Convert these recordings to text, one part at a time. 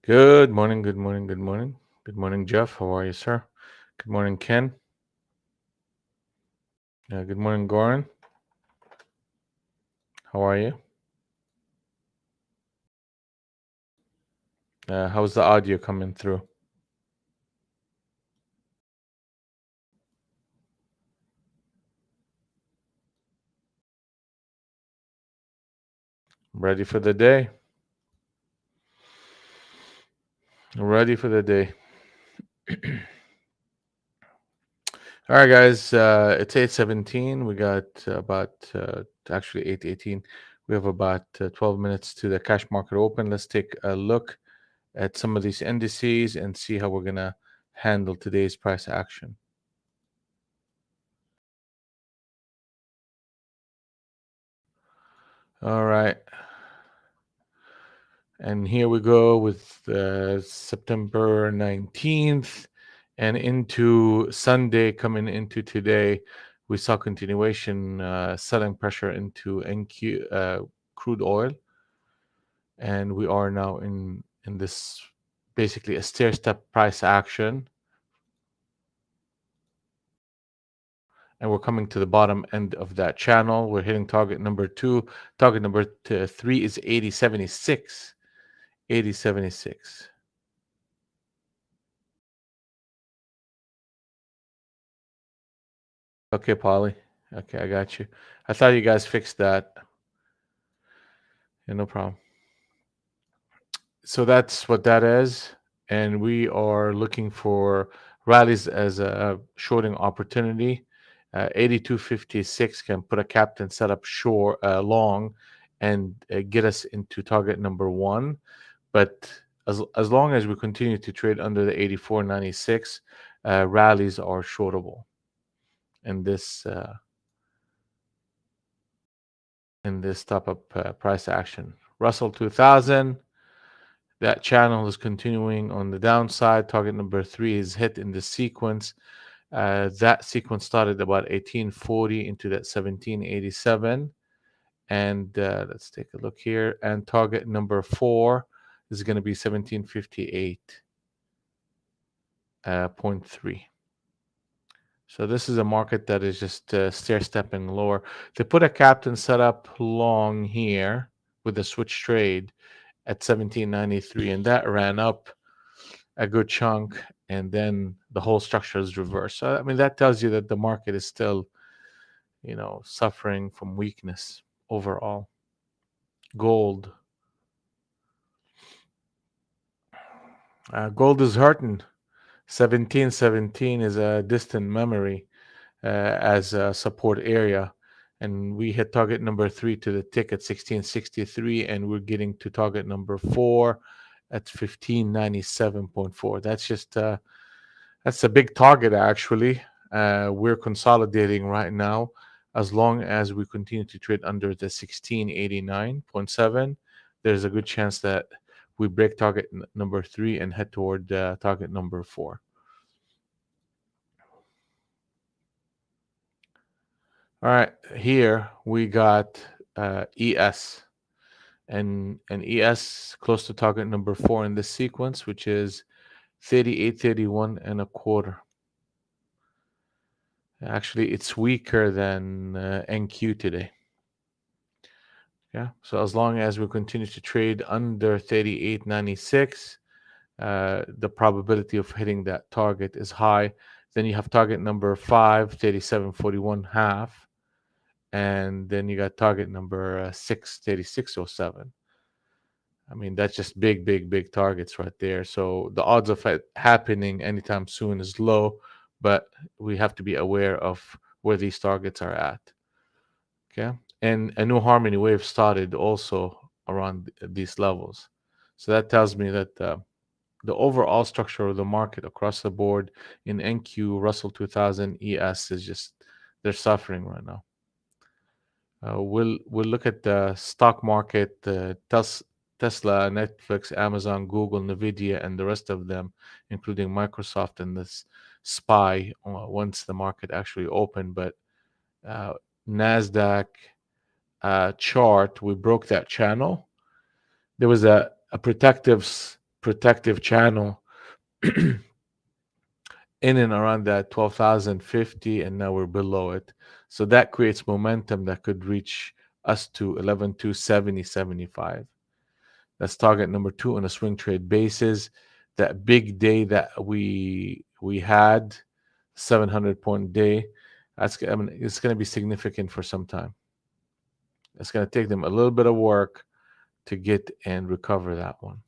Good morning, good morning, good morning. Good morning, Jeff. How are you, sir? Good morning, Ken. Good morning, Goran. How are you? How's the audio coming through? Ready for the day? Ready for the day. All right, guys. It's 8:17. We got about actually 8:18. We have about 12 minutes to the cash market open. Let's take a look at some of these indices and see how we're gonna handle today's price action. All right. And here we go with September 19th and into Sunday, coming into today. We saw continuation selling pressure into NQ crude oil, and we are now in this basically a stair step price action, and we're coming to the bottom end of that channel. We're hitting target number 2. Target number 3 is 80.76. 80.76. Okay, Polly. Okay, I got you. I thought you guys fixed that. Yeah, no problem. So that's what that is. And we are looking for rallies as a shorting opportunity. 82.56 can put a captain setup short, long, and get us into target number 1. But as long as we continue to trade under the 84.96, rallies are shortable in this top up price action. Russell 2000, that channel is continuing on the downside. Target number 3 is hit in the sequence. That sequence started about 1840 into that 1787. And let's take a look here. And target number 4 is going to be 1758.3. So this is a market that is just stair stepping lower. They put a captain set up long here with a switch trade at 1793, and that ran up a good chunk, and then the whole structure is reversed. So I mean that tells you that the market is still, suffering from weakness overall. Gold, gold is hurting. 1717 is a distant memory as a support area. And we hit target number 3 to the tick at 1663, and we're getting to target number 4 at 1597.4. That's a big target actually. We're consolidating right now. As long as we continue to trade under the 1689.7, there's a good chance that we break target number 3 and head toward target number 4. All right, here we got ES and ES close to target number 4 in this sequence, which is 38.31 and a quarter. Actually, it's weaker than NQ today. Yeah, so as long as we continue to trade under 38.96, the probability of hitting that target is high. Then you have target number 5, 37.41 half, and then you got target number 6, 36.07. I mean, that's just big, big, big targets right there. So the odds of it happening anytime soon is low, but we have to be aware of where these targets are at. Okay. And a new harmony wave started also around these levels. So that tells me that the overall structure of the market across the board in NQ, Russell 2000, ES is just, they're suffering right now. We'll look at the stock market, Tesla, Netflix, Amazon, Google, Nvidia, and the rest of them, including Microsoft and this SPY, once the market actually opened. But NASDAQ chart, we broke that channel, there was a protective channel in and around that 12,050, and now we're below it. So that creates momentum that could reach us to 11,270.75. That's target number 2 on a swing trade basis. That big day that we had, 700-point day, I mean, it's going to be significant for some time. It's going to take them a little bit of work to get and recover that one.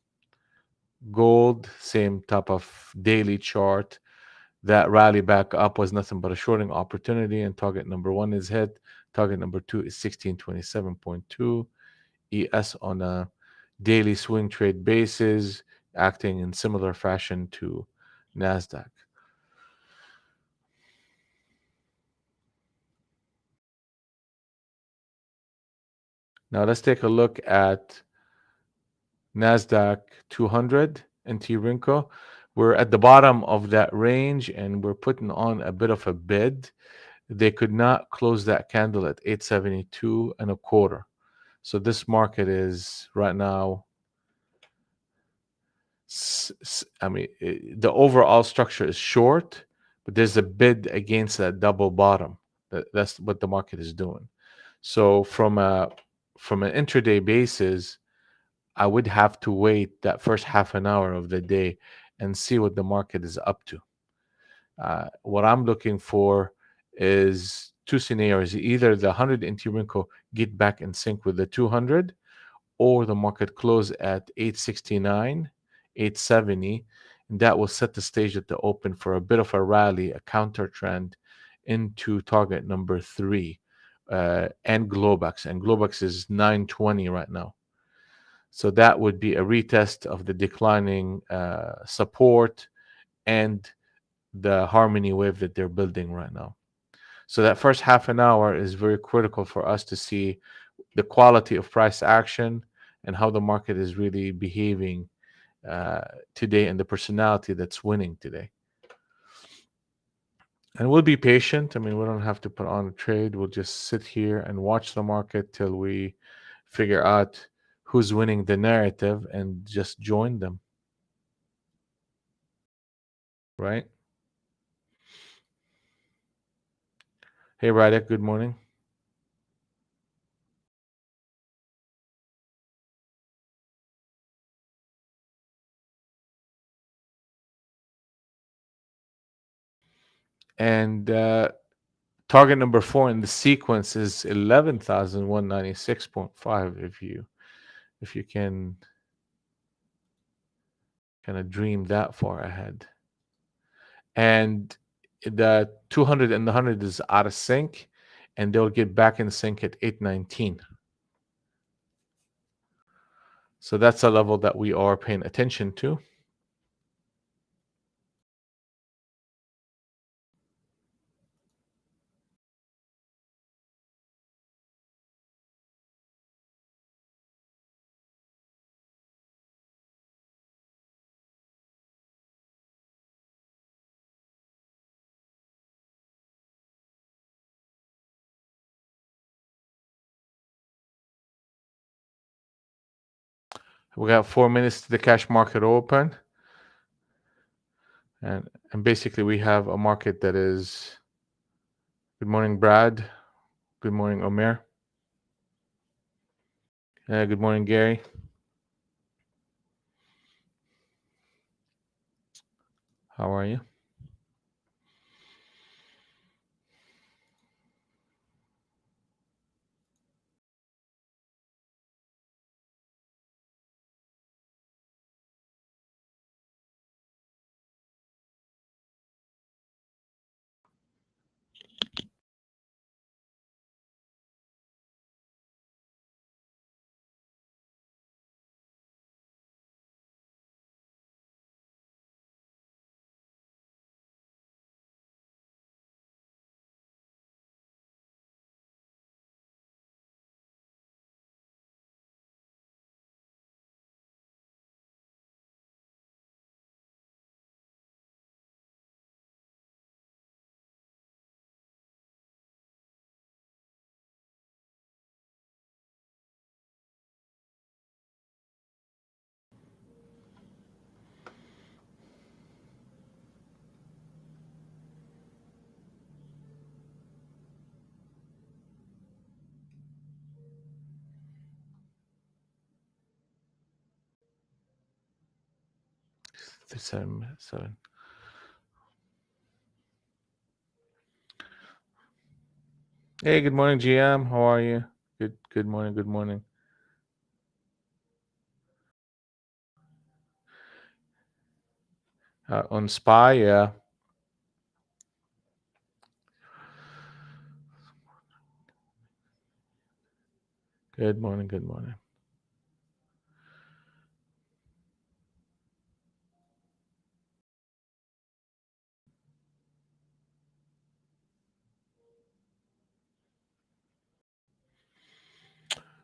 Gold, same type of daily chart. That rally back up was nothing but a shorting opportunity, and target number 1 is hit. Target number 2 is 1627.2. ES on a daily swing trade basis, acting in similar fashion to NASDAQ. Now let's take a look at NASDAQ 200 and T-Rinco. We're at the bottom of that range and we're putting on a bit of a bid. They could not close that candle at 872 and a quarter. So this market is right now, I mean, the overall structure is short, but there's a bid against that double bottom. That's what the market is doing. So from an intraday basis, I would have to wait that first half an hour of the day and see what the market is up to. What I'm looking for is two scenarios: either the 100 NT Rinko get back in sync with the 200, or the market close at 869, 870, and that will set the stage at the open for a bit of a rally, a counter trend into target number 3, and Globex. And Globex is 920 right now. So that would be a retest of the declining support and the harmony wave that they're building right now. So that first half an hour is very critical for us to see the quality of price action and how the market is really behaving today, and the personality that's winning today. And we'll be patient. I mean, we don't have to put on a trade. We'll just sit here and watch the market till we figure out who's winning the narrative and just join them. Right? Hey, Radek, good morning. And target number 4 in the sequence is 11,196.5. If you can kind of dream that far ahead. And the 200 and the 100 is out of sync, and they'll get back in sync at 819. So that's a level that we are paying attention to. We got 4 minutes to the cash market open. And basically we have a market that is, good morning, Brad. Good morning, Omer. Good morning, Gary. How are you? 7. Hey, good morning, GM. How are you? Good morning. Good morning. On SPY, yeah. Good morning. Good morning.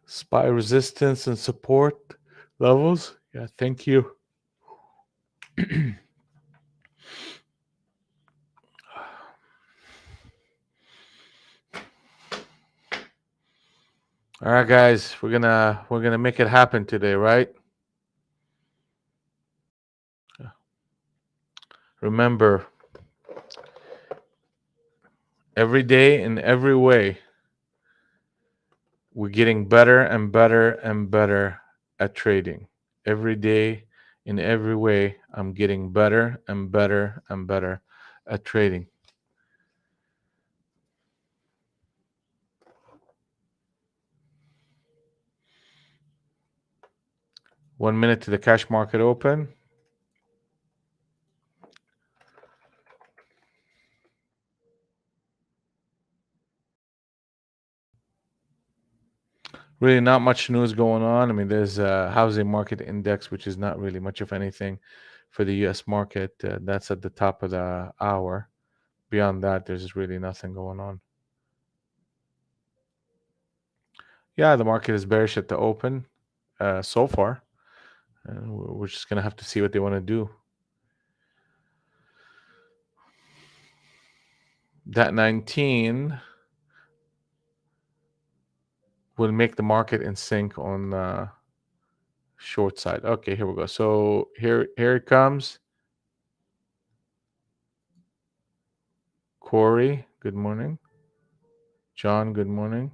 SPY resistance and support levels. Yeah, thank you. All right, guys, we're gonna make it happen today, right? Remember, every day in every way, we're getting better and better and better at trading. Every day in every way, I'm getting better and better and better at trading. One minute to the cash market open. Really not much news going on. I mean, there's a housing market index, which is not really much of anything for the US market. That's at the top of the hour. Beyond that, there's really nothing going on. Yeah, the market is bearish at the open so far. We're just going to have to see what they want to do. That 19 will make the market in sync on short side. Okay, here we go. So here it comes. Corey, good morning. John, good morning.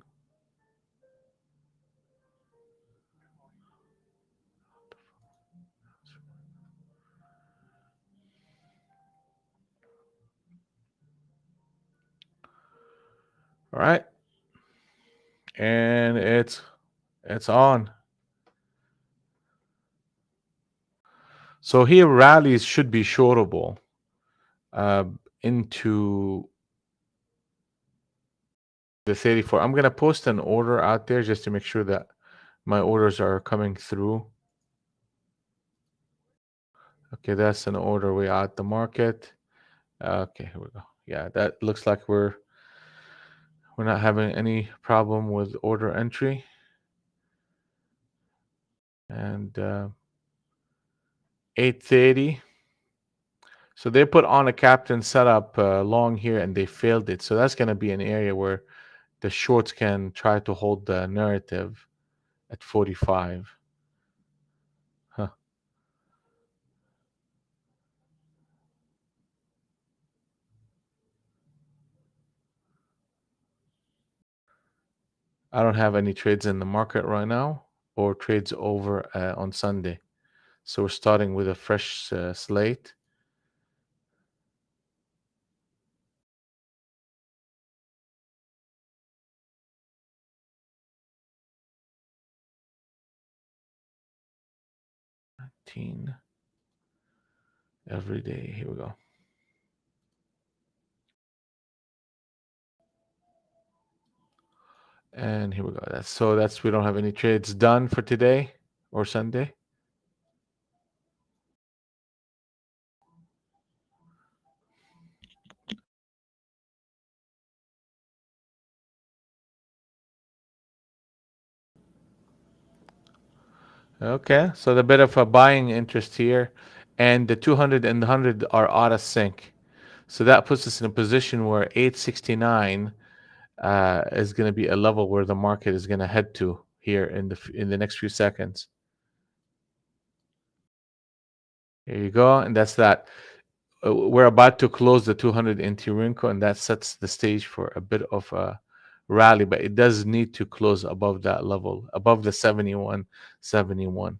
All right. And it's on. So here rallies should be shortable uh, into the 34. I'm going to post an order out there just to make sure that my orders are coming through. Okay, that's an order way out the market. Okay, here we go. Yeah, that looks like we're not having any problem with order entry. And 8:30. So they put on a captain setup long here and they failed it. So that's going to be an area where the shorts can try to hold the narrative at 45. Huh. I don't have any trades in the market right now or trades over on Sunday. So we're starting with a fresh slate. Every day. Here we go. And here we go. That's we don't have any trades done for today or Sunday. Okay, so the bit of a buying interest here, and the 200 and the 100 are out of sync. So that puts us in a position where 869 is going to be a level where the market is going to head to here in the next few seconds. Here you go, and that's that. We're about to close the 200 in Tirinko, and that sets the stage for a bit of a rally, but it does need to close above that level, above the 71.71.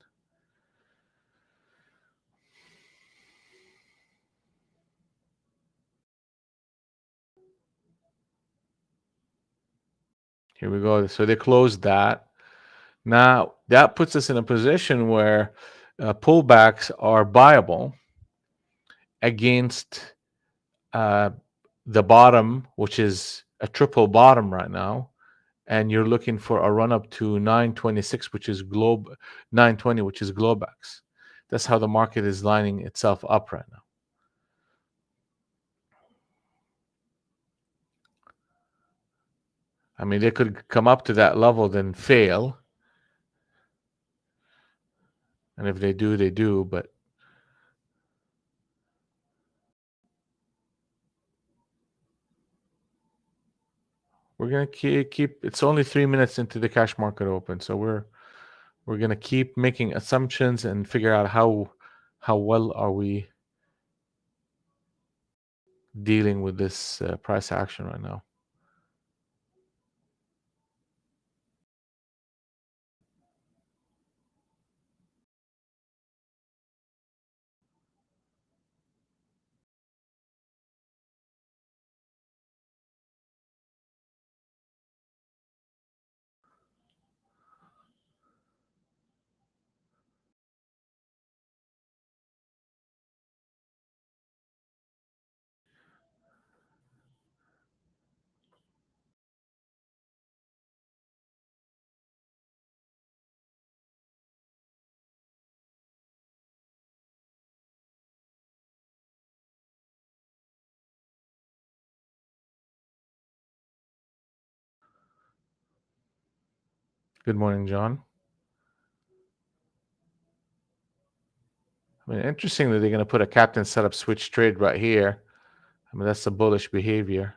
Here we go. So they closed that. Now that puts us in a position where pullbacks are buyable against uh, the bottom, which is a triple bottom right now, and you're looking for a run up to 926, which is 920, which is Globex. That's how the market is lining itself up right now. I mean, they could come up to that level, then fail. And if they do, they do. But we're gonna keep. It's only 3 minutes into the cash market open, so we're gonna keep making assumptions and figure out how well are we dealing with this price action right now. Good morning, John. I mean, interesting that they're going to put a captain setup switch trade right here. I mean, that's the bullish behavior.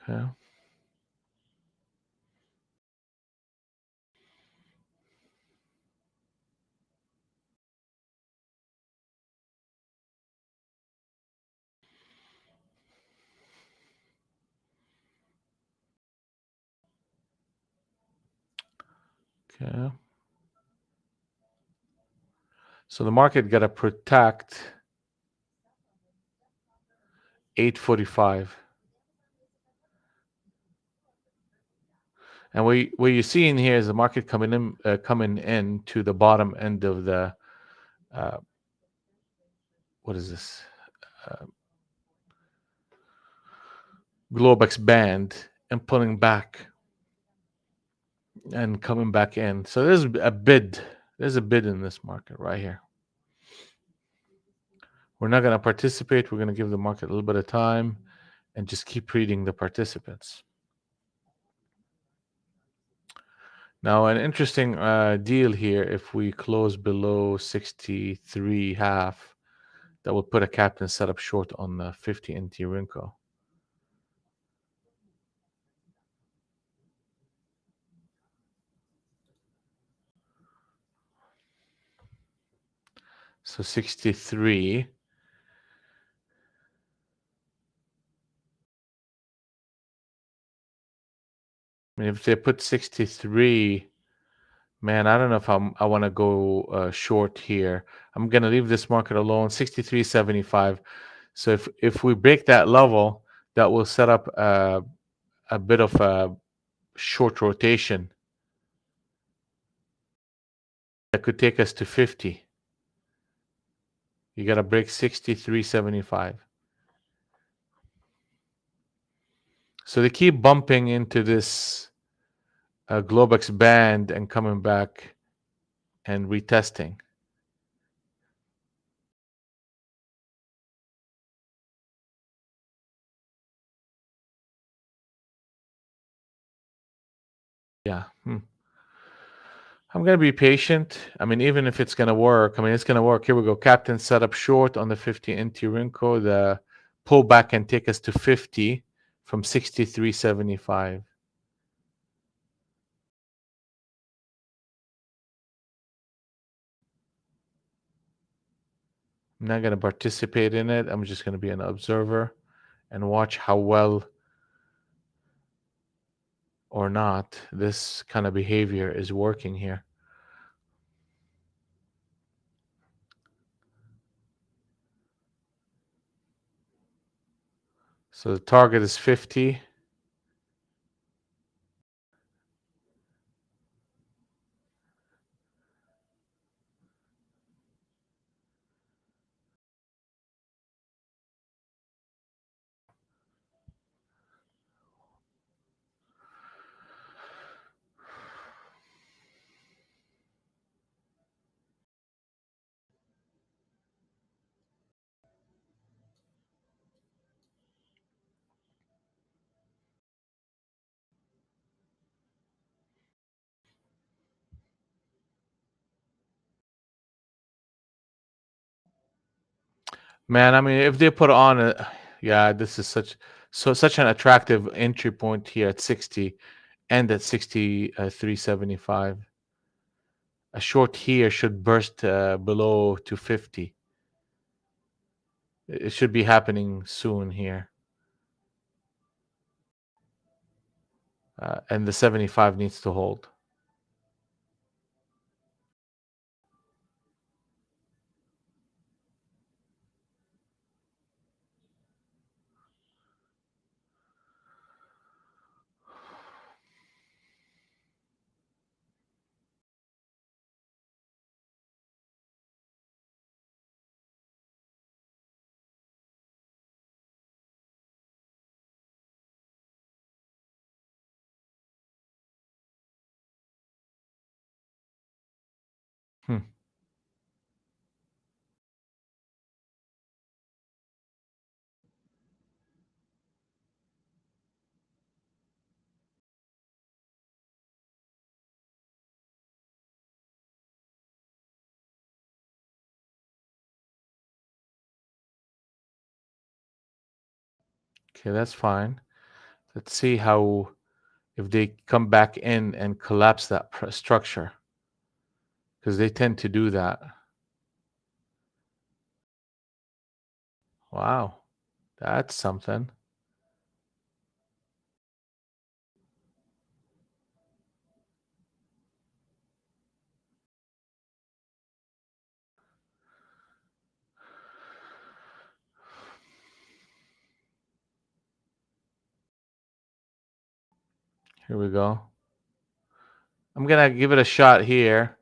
Okay. Okay. So the market got to protect 845. And what you're seeing here is the market coming in to the bottom end of the uh, what is this Globex band and pulling back and coming back in. So there's a bid. There's a bid in this market right here. We're not going to participate. We're going to give the market a little bit of time and just keep reading the participants. Now, an interesting deal here, if we close below 63 half, that would put a captain setup short on the 50 NT Rinko. So 63. I mean, if they put 63, man, I don't know if I want to go short here. I'm going to leave this market alone, 63.75. So if we break that level, that will set up a bit of a short rotation that could take us to 50. You got to break 63.75. So they keep bumping into this Globex band and coming back and retesting. Yeah. I'm going to be patient. I mean, even if it's going to work, I mean, it's going to work. Here we go. Captain set up short on the 50 NT Rinko. The pullback can take us to 50 from 63.75. I'm not going to participate in it. I'm just going to be an observer and watch how well or not this kind of behavior is working here. So the target is 50. Man, I mean, if they put on a, yeah, this is such an attractive entry point here at 60 and at 63.75. A short here should burst below to 50. It should be happening soon here. And the 75 needs to hold. Hmm. Okay, that's fine. Let's see how if they come back in and collapse that structure, because they tend to do that. Wow, that's something. Here we go. I'm gonna give it a shot here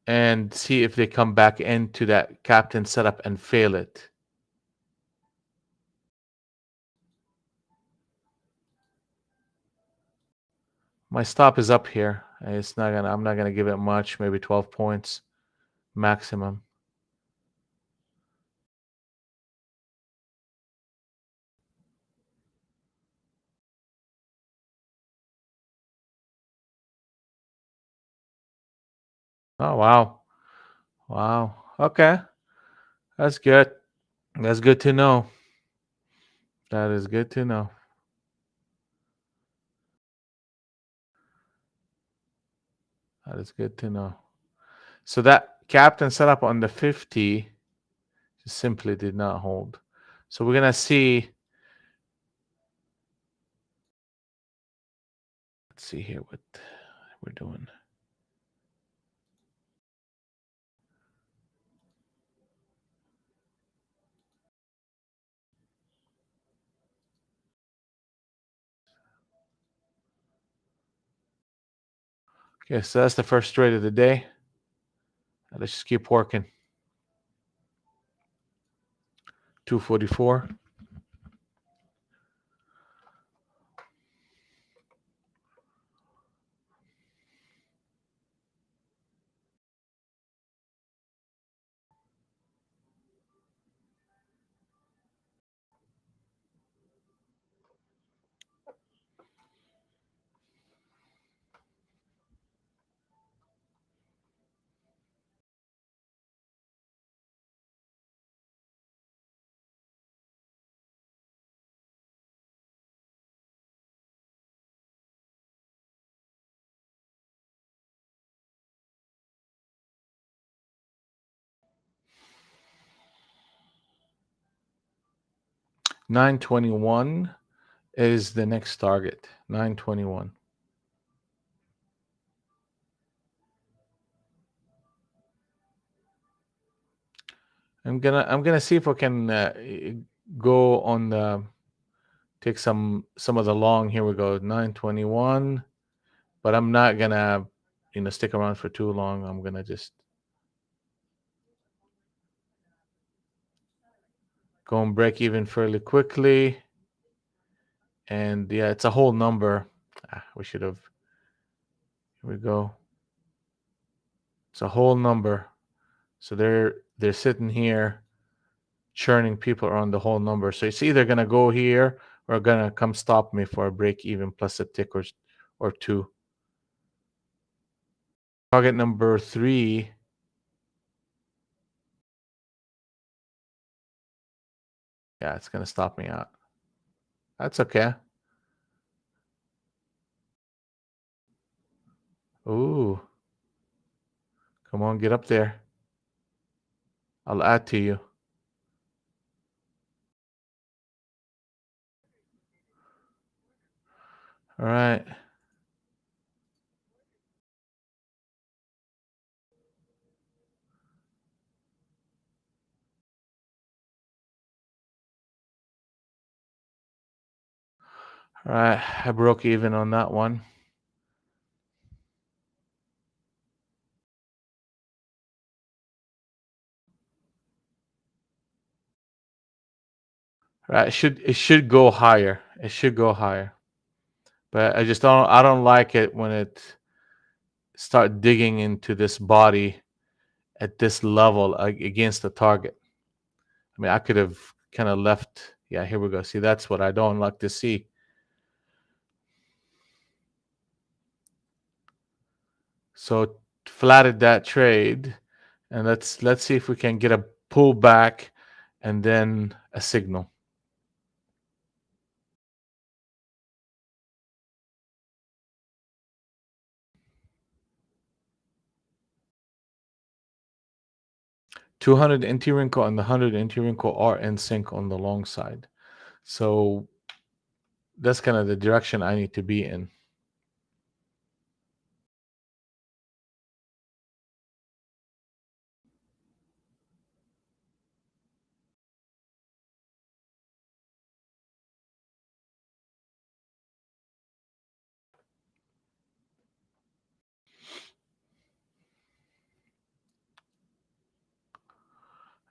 and see if they come back into that captain setup and fail it. My stop is up here. It's not gonna. I'm not gonna give it much. Maybe 12 points maximum. Oh wow, wow. Okay, that's good. That's good to know. That is good to know. That is good to know. So that captain setup on the 50 just simply did not hold. So we're gonna see. Let's see here what we're doing. Okay, so that's the first trade of the day. Let's just keep working. 244. $9.21 is the next target. $9.21. I'm gonna see if I can go on the take some of the long. Here we go, 921. But I'm not gonna stick around for too long. I'm gonna just go and break even fairly quickly. And yeah, it's a whole number. We should have. Here we go. It's a whole number. So they're sitting here churning people around the whole number. So it's either gonna go here or gonna come stop me for a break even plus a tick or two. Target number 3. Yeah, it's gonna stop me out. That's okay. Ooh, come on, get up there. I'll add to you. All right. All right. I broke even on that one. All right. It should go higher. It should go higher. But I don't like it when it start digging into this body at this level against the target. I mean, I could have kind of left. Yeah, here we go. See, that's what I don't like to see. So flatted that trade, and let's see if we can get a pullback and then a signal. $200 NT wrinkle and the 100 NT wrinkle are in sync on the long side. So that's kind of the direction I need to be in.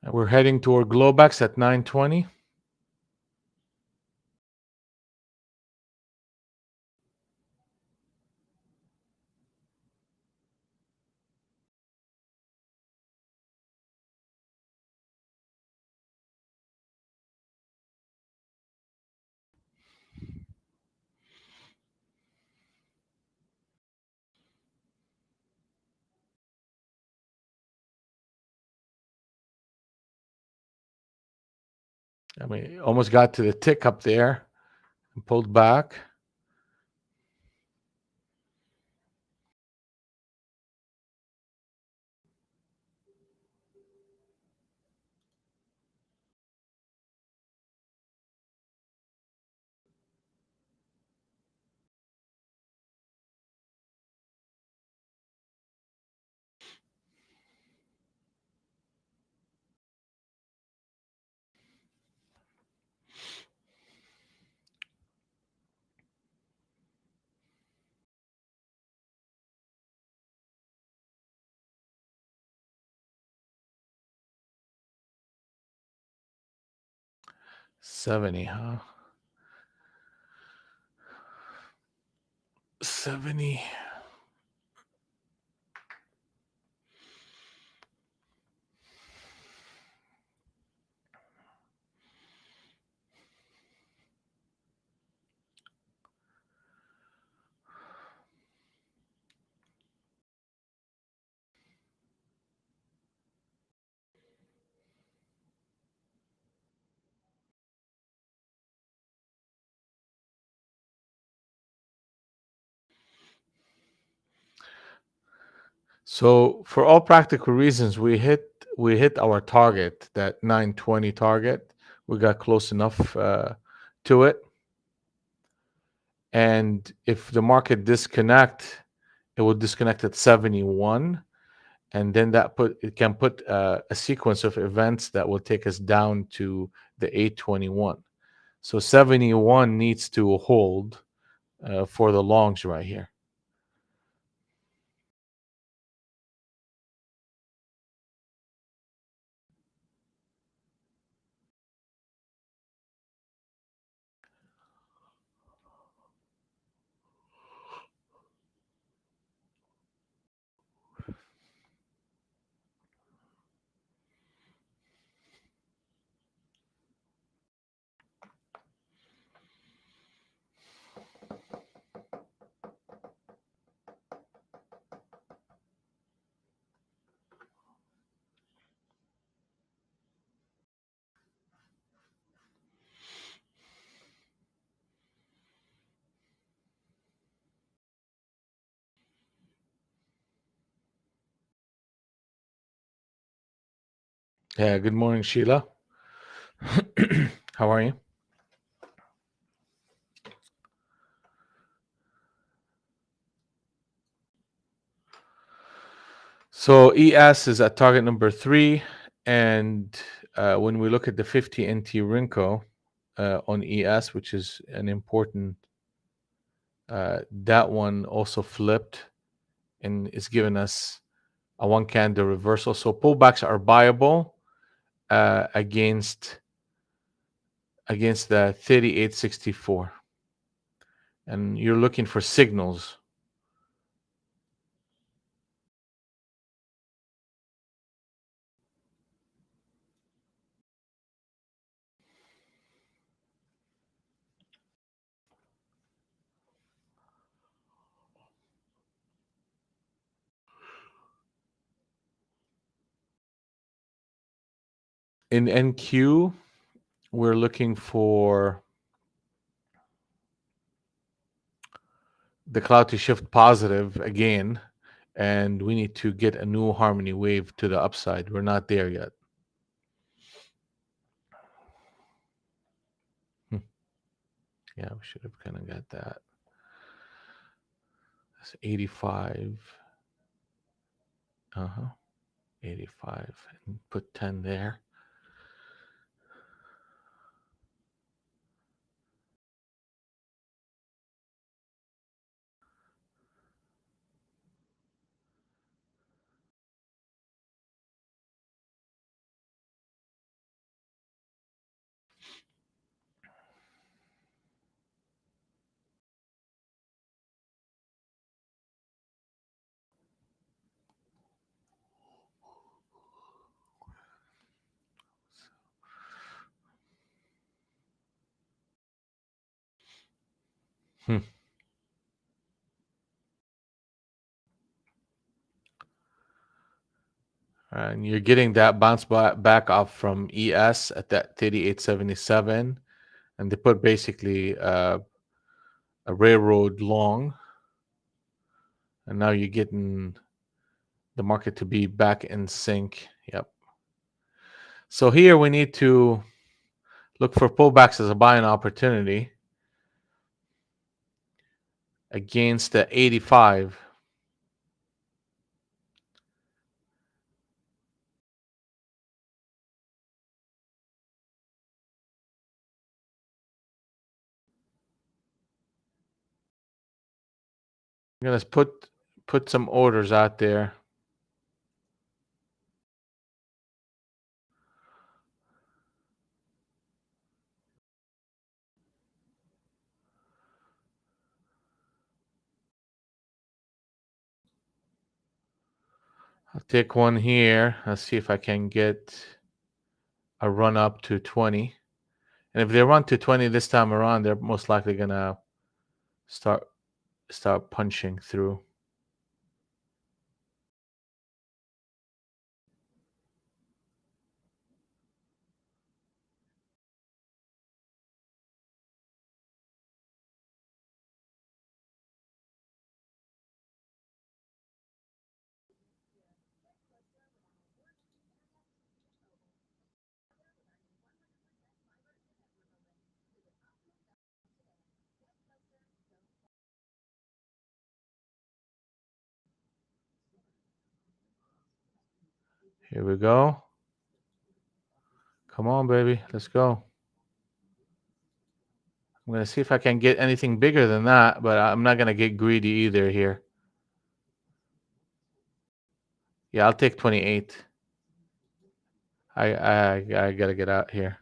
And we're heading toward Globex at 920. I mean, almost got to the tick up there and pulled back. $70, huh? 70. So for all practical reasons, we hit our target, that 920 target. We got close enough to it. And if the market disconnect, it will disconnect at 71. and then it can put a sequence of events that will take us down to the 821. So 71 needs to hold for the longs right here. Yeah, good morning, Sheila. How are you? So ES is at target number 3, and when we look at the 50 NT Rinko on ES, which is an important, that one also flipped and is giving us a one candle reversal. So pullbacks are buyable against the 3864, and you're looking for signals. In NQ, we're looking for the cloud to shift positive again, and we need to get a new harmony wave to the upside. We're not there yet. Hmm. Yeah, we should have kind of got that. That's 85. Uh-huh. 85. And put 10 there. Hmm. And you're getting that bounce back off from ES at that 3877. And they put basically a railroad long. And now you're getting the market to be back in sync. Yep. So here we need to look for pullbacks as a buying opportunity against the 85. I'm gonna put some orders out there. I'll take one here. Let's see if I can get a run up to 20. And if they run to 20 this time around, they're most likely gonna start punching through. Here we go. Come on, baby. Let's go. I'm going to see if I can get anything bigger than that, but I'm not going to get greedy either here. Yeah, I'll take 28. I got to get out here.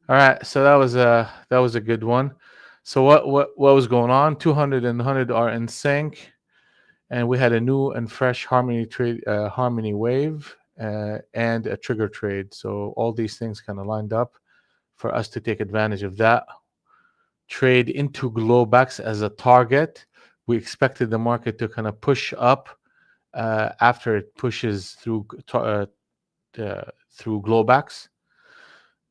All right, so that was a good one. So what was going on? 200 and 100 are in sync, and we had a new and fresh harmony trade, harmony wave, and a trigger trade. So all these things kind of lined up for us to take advantage of that. Trade into Globex as a target. We expected the market to kind of push up after it pushes through through Globex,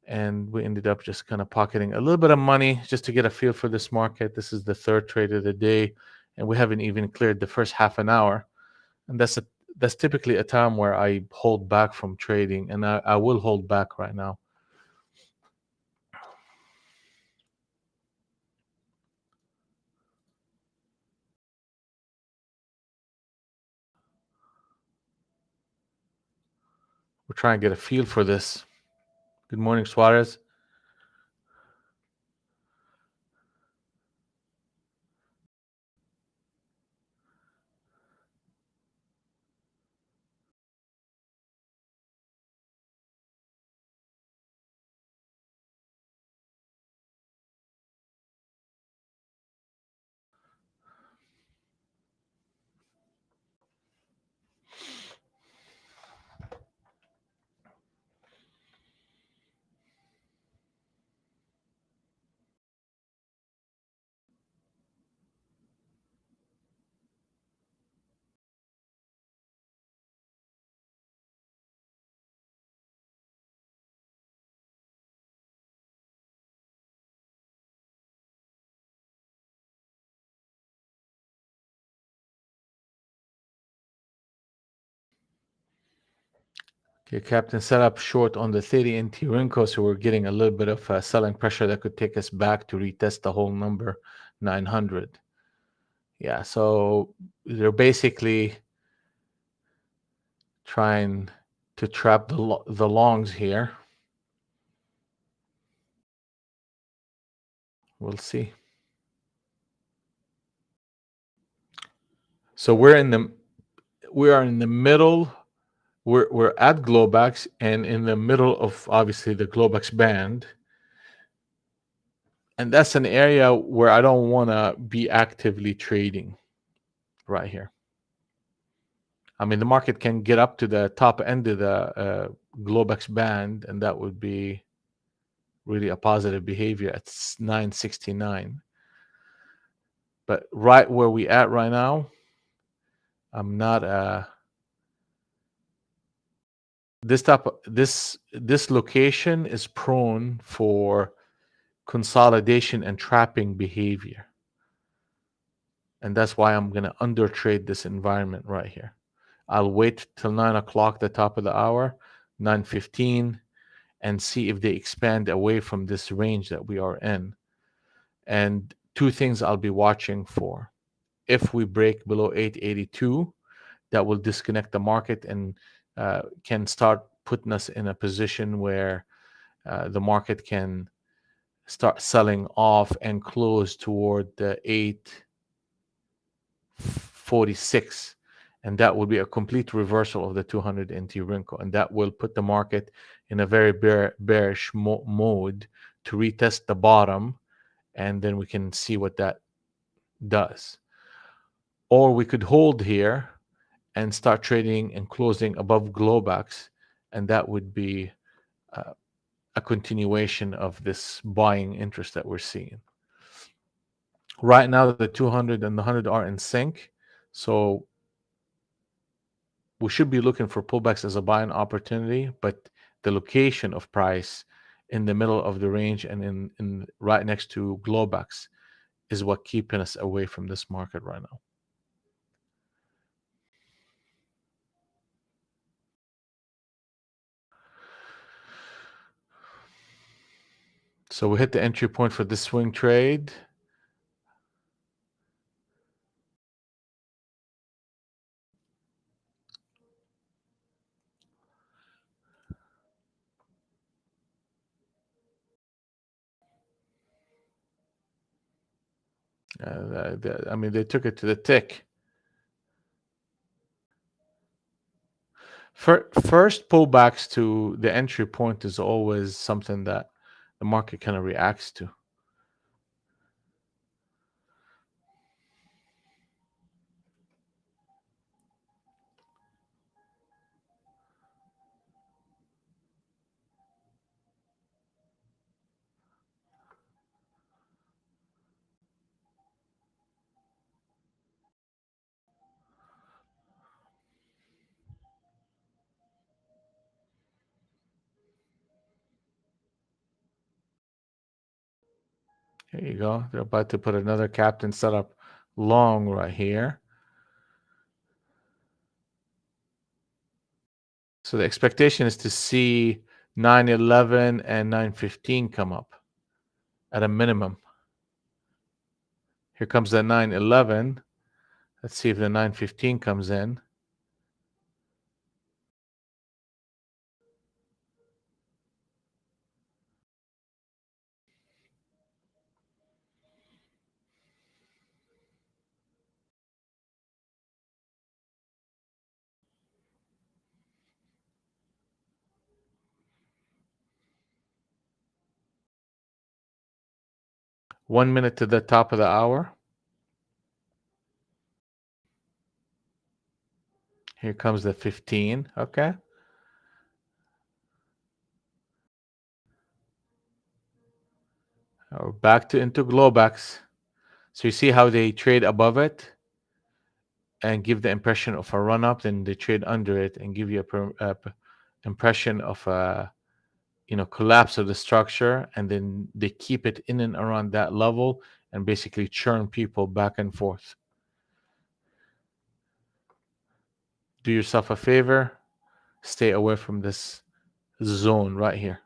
and we ended up just kind of pocketing a little bit of money just to get a feel for this market. This is the third trade of the day, and we haven't even cleared the first half an hour. And that's typically a time where I hold back from trading, and I will hold back right now. We're trying to get a feel for this. Good morning, Suarez. Okay, Captain set up short on the 30 NT Rinko, so we're getting a little bit of selling pressure that could take us back to retest the whole number 900. Yeah, so they're basically trying to trap the longs here. We'll see. So we are in the middle. We're at Globex and in the middle of obviously the Globex band. And that's an area where I don't want to be actively trading right here. I mean, the market can get up to the top end of the Globex band, and that would be really a positive behavior at 969. But right where we at right now, I'm not this location is prone for consolidation and trapping behavior. And that's why I'm going to undertrade this environment right here. I'll wait till 9 o'clock, the top of the hour, 9:15, and see if they expand away from this range that we are in. And two things I'll be watching for. If we break below 882, that will disconnect the market and can start putting us in a position where the market can start selling off and close toward the 846, and that will be a complete reversal of the 200 NT Rinko, and that will put the market in a very bearish mode to retest the bottom, and then we can see what that does. Or we could hold here and start trading and closing above Globex, and that would be a continuation of this buying interest that we're seeing. Right now, the 200 and the 100 are in sync, so we should be looking for pullbacks as a buying opportunity, but the location of price in the middle of the range and in right next to Globex is what keeping us away from this market right now. So we hit the entry point for this swing trade. I mean, they took it to the tick. First pullbacks to the entry point is always something that the market kind of reacts to. Here you go. They're about to put another captain setup long right here. So the expectation is to see 911 and 915 come up at a minimum. Here comes the 911. Let's see if the 915 comes in. One minute to the top of the hour. Here comes the 15. Okay. We're back to into Globex. So you see how they trade above it and give the impression of a run up, then they trade under it and give you a impression of a collapse of the structure, and then they keep it in and around that level and basically churn people back and forth. Do yourself a favor, stay away from this zone right here.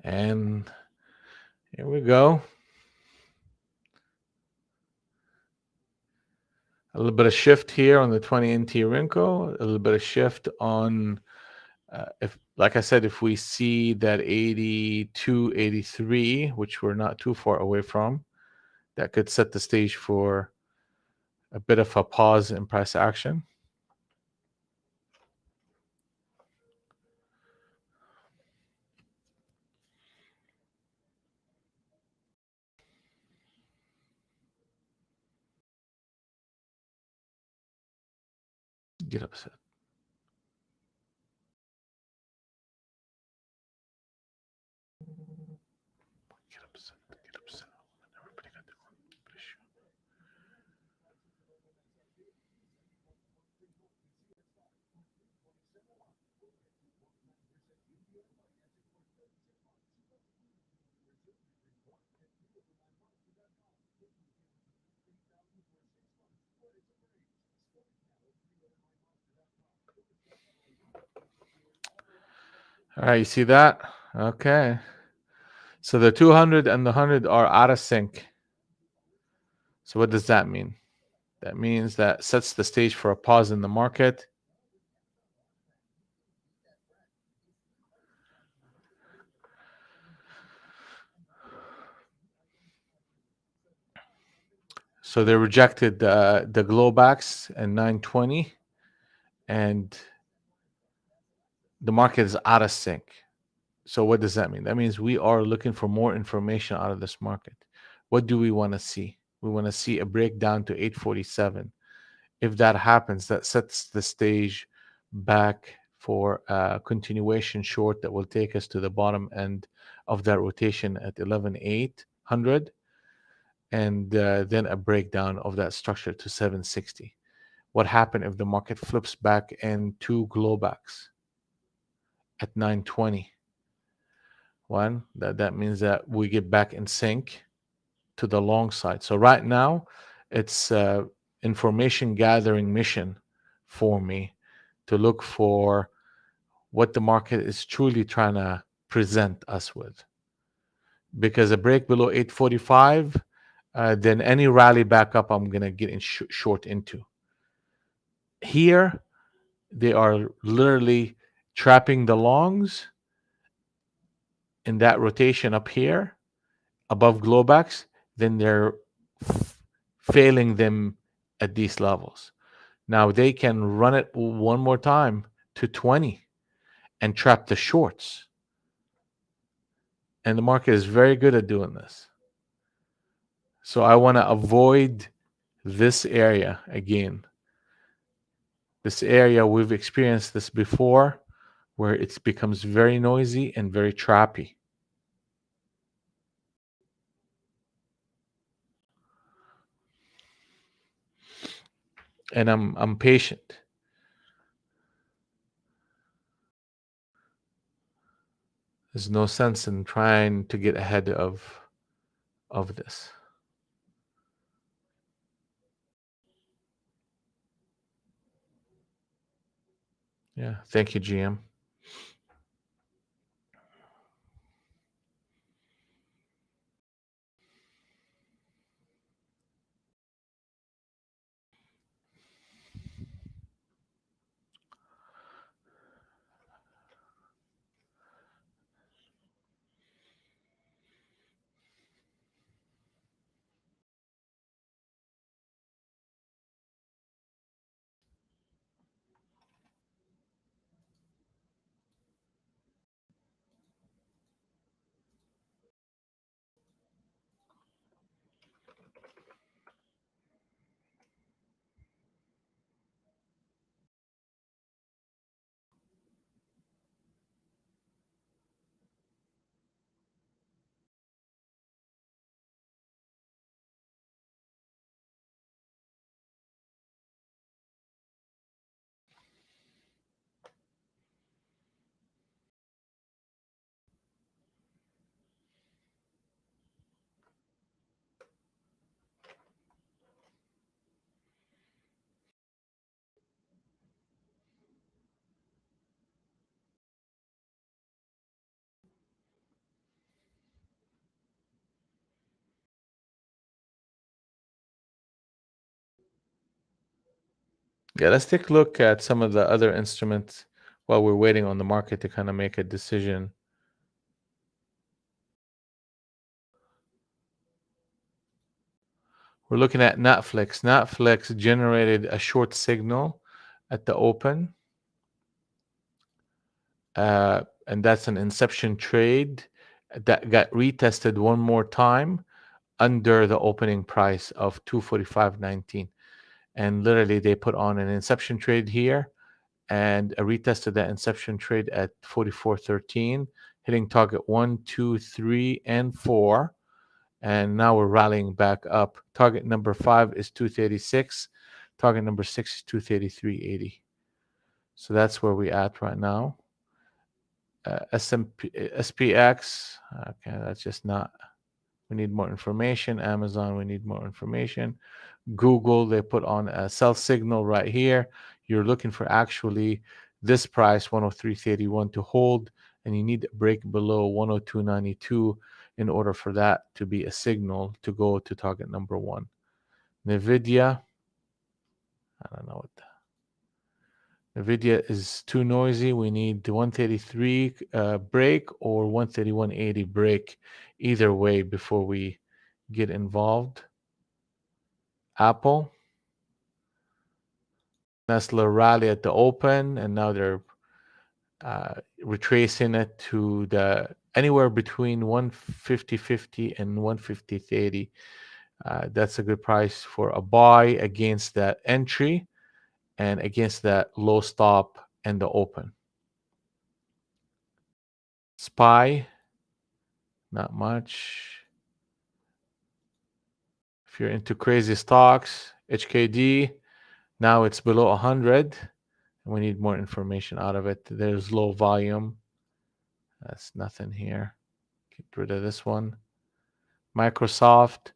And here we go. A little bit of shift here on the 20 NT Rinko, a little bit of shift on, if, like I said, if we see that 82, 83, which we're not too far away from, that could set the stage for a bit of a pause in price action. Get upset. Get upset. Get upset. Everybody got their own issue. All right, you see that? Okay. So the 200 and the 100 are out of sync. So what does that mean? That means that sets the stage for a pause in the market. So they rejected the Globex and 920, and the market is out of sync. So what does that mean? That means we are looking for more information out of this market. What do we want to see? We want to see a breakdown to 847. If that happens, that sets the stage back for a continuation short that will take us to the bottom end of that rotation at 11,800, and then a breakdown of that structure to 760. What happened if the market flips back into Globex at 920? One, that means that we get back in sync to the long side. So right now, it's information gathering mission for me to look for what the market is truly trying to present us with. Because a break below 845, then any rally back up, I'm gonna get in short into. Here, they are literally trapping the longs in that rotation up here above Globex, then they're failing them at these levels. Now they can run it one more time to 20 and trap the shorts. And the market is very good at doing this. So I want to avoid this area again. This area, we've experienced this before, where it becomes very noisy and very trappy. And I'm patient. There's no sense in trying to get ahead of this. Yeah, thank you, GM. Yeah, let's take a look at some of the other instruments while we're waiting on the market to kind of make a decision. We're looking at Netflix. Netflix generated a short signal at the open, and that's an inception trade that got retested one more time under the opening price of 245.19. And literally, they put on an inception trade here and retested that inception trade at 44.13, hitting target 1, 2, 3, and 4. And now we're rallying back up. Target number 5 is 236. Target number 6 is 233.80. So that's where we at right now. SPX, okay, that's just not. We need more information. Amazon, we need more information. Google, they put on a sell signal right here. You're looking for actually this price, 103.31, to hold, and you need a break below 102.92 in order for that to be a signal to go to target number 1. NVIDIA, I don't know what NVIDIA is too noisy. We need the 133 break or 131.80 break, either way, before we get involved. Apple, Tesla rally at the open, and now they're retracing it to the anywhere between 150.50 and 150.30. That's a good price for a buy against that entry and against that low stop and the open. SPY, not much. If you're into crazy stocks, HKD, now it's below 100. We need more information out of it. There's low volume. That's nothing here. Get rid of this one. Microsoft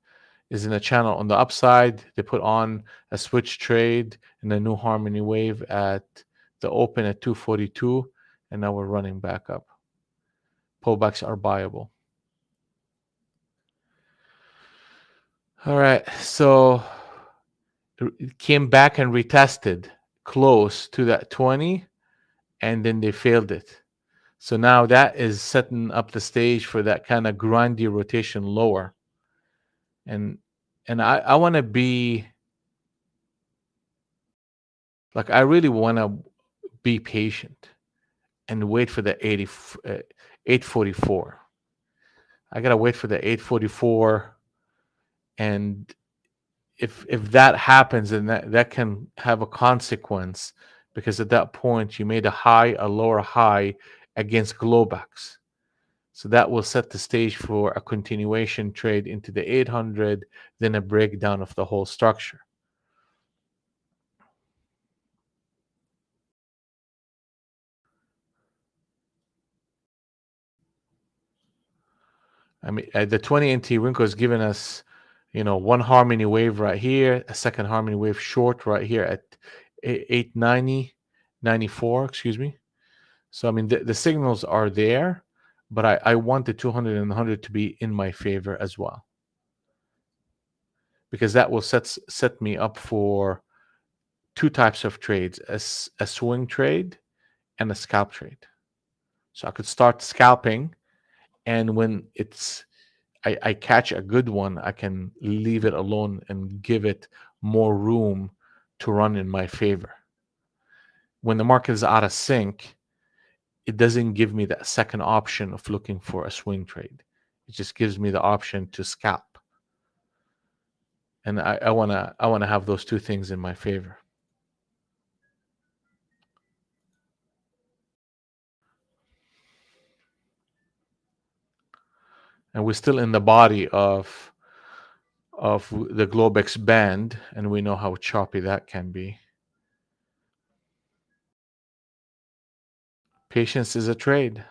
is in a channel on the upside. They put on a switch trade in a new harmony wave at the open at 242, and now we're running back up. Pullbacks are buyable. All right, so it came back and retested close to that 20, and then they failed it. So now that is setting up the stage for that kind of grindy rotation lower. And I want to be like, I really want to be patient and wait for the 844. I got to wait for the 844, and if that happens, then that can have a consequence, because at that point you made a lower high against Globex. So that will set the stage for a continuation trade into the 800, then a breakdown of the whole structure. I mean, the 20 NT Rinko has given us, one harmony wave right here, a second harmony wave short right here at 890, 94, excuse me. So, I mean, the signals are there, but I want the 200 and 100 to be in my favor as well, because that will set me up for two types of trades, a swing trade and a scalp trade. So I could start scalping, and when I catch a good one, I can leave it alone and give it more room to run in my favor. When the market is out of sync, it doesn't give me that second option of looking for a swing trade. It just gives me the option to scalp. And I wanna have those two things in my favor. And we're still in the body of the Globex band, and we know how choppy that can be. Patience is a trade.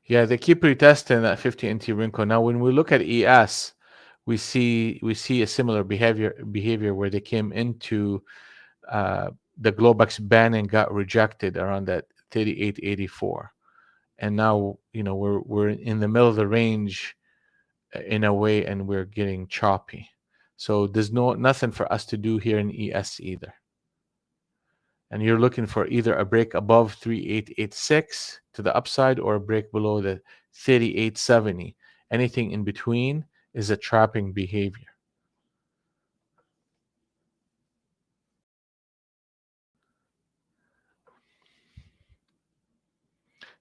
Yeah, they keep retesting that 50 NT Rinko. Now, when we look at ES, we see a similar behavior where they came into the Globex band and got rejected around that 38.84, and now we're in the middle of the range in a way, and we're getting choppy. So there's nothing for us to do here in ES either. And you're looking for either a break above 3886 to the upside or a break below the 3870. Anything in between is a trapping behavior.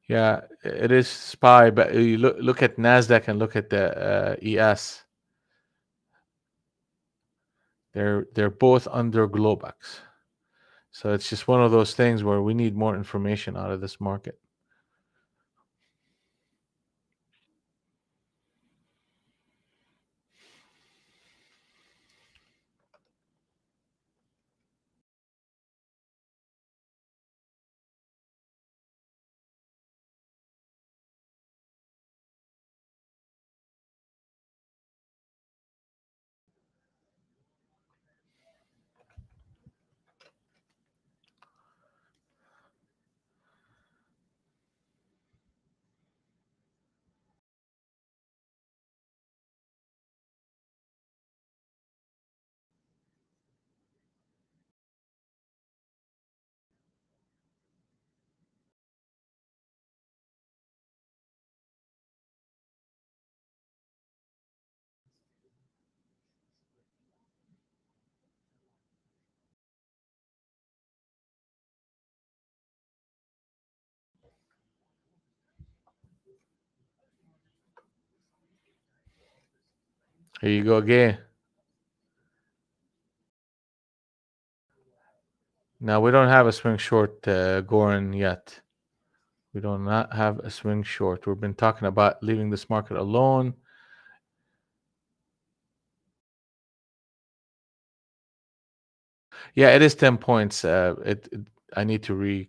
Yeah, it is SPY, but you look at NASDAQ and look at the ES. They're both under Globex. So it's just one of those things where we need more information out of this market. Here you go again. Now we don't have a swing short, Goran, yet. We do not have a swing short. We've been talking about leaving this market alone. Yeah, it is 10 points. I need to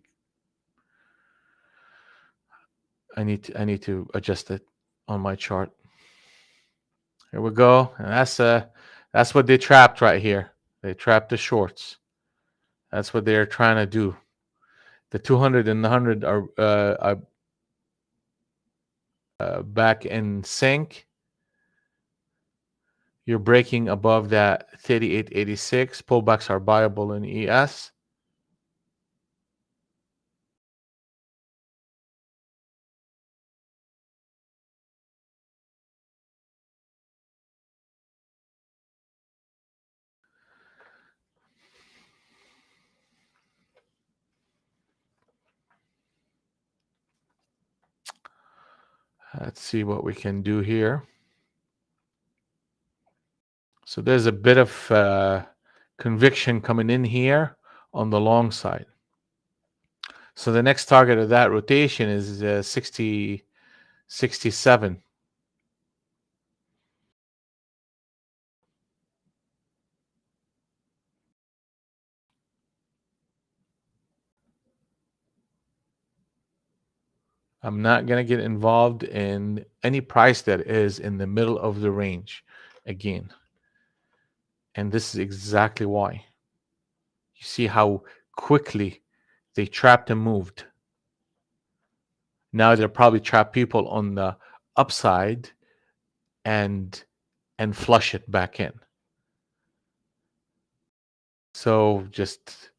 I need to adjust it on my chart. Here we go. And that's what they trapped right here. They trapped the shorts. That's what they're trying to do. The 200 and the 100 are back in sync. You're breaking above that 38.86. Pullbacks are buyable in ES. Let's see what we can do here. So there's a bit of conviction coming in here on the long side. So the next target of that rotation is 67. I'm not going to get involved in any price that is in the middle of the range again. And this is exactly why. You see how quickly they trapped and moved. Now they'll probably trap people on the upside and flush it back in. So just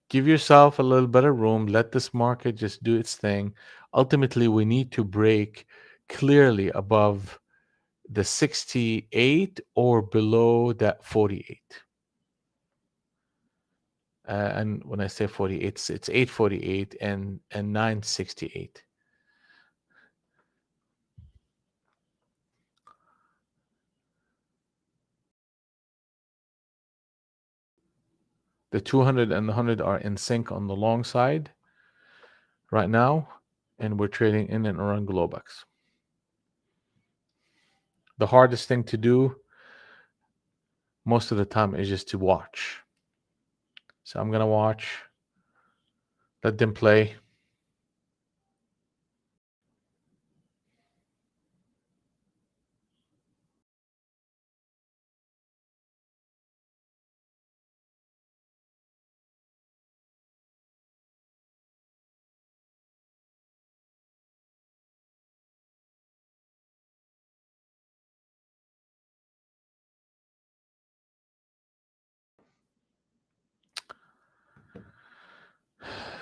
give yourself a little bit of room. Let this market just do its thing. Ultimately, we need to break clearly above the 68 or below that 48. And when I say 48, it's 848 and 968. The 200 and the 100 are in sync on the long side right now, and we're trading in and around Globex. The hardest thing to do most of the time is just to watch. So I'm going to watch, let them play.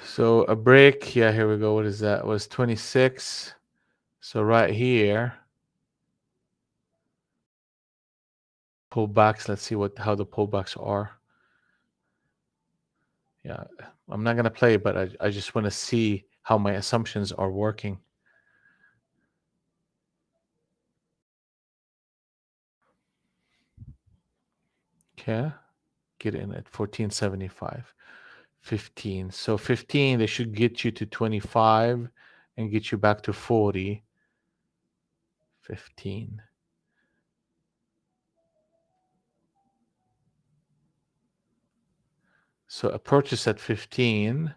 So a break, yeah, here we go. What is that? Was 26. So right here, pullbacks. Let's see how the pullbacks are. Yeah, I'm not gonna play, but I just want to see how my assumptions are working. Okay, get in at 1475, 15. So 15, they should get you to 25 and get you back to 40. 15. So a purchase at 15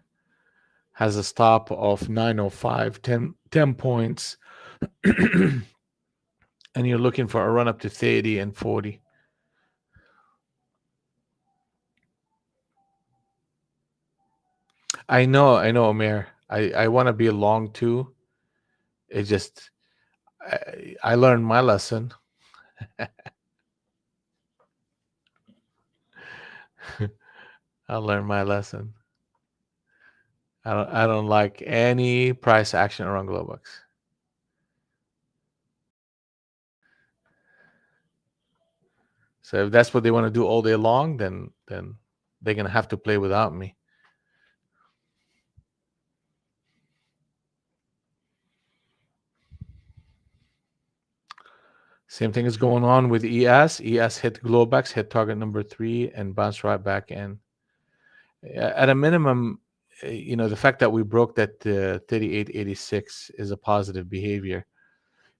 has a stop of 905, 10 points. And you're looking for a run up to 30 and 40. I know, Omer. I want to be long too. It just, I learned my lesson. I learned my lesson. I don't like any price action around Globex. So if that's what they want to do all day long, then they're gonna have to play without me. Same thing is going on with ES. ES hit Globex, hit target number 3, and bounced right back in. At a minimum, the fact that we broke that 38.86 is a positive behavior.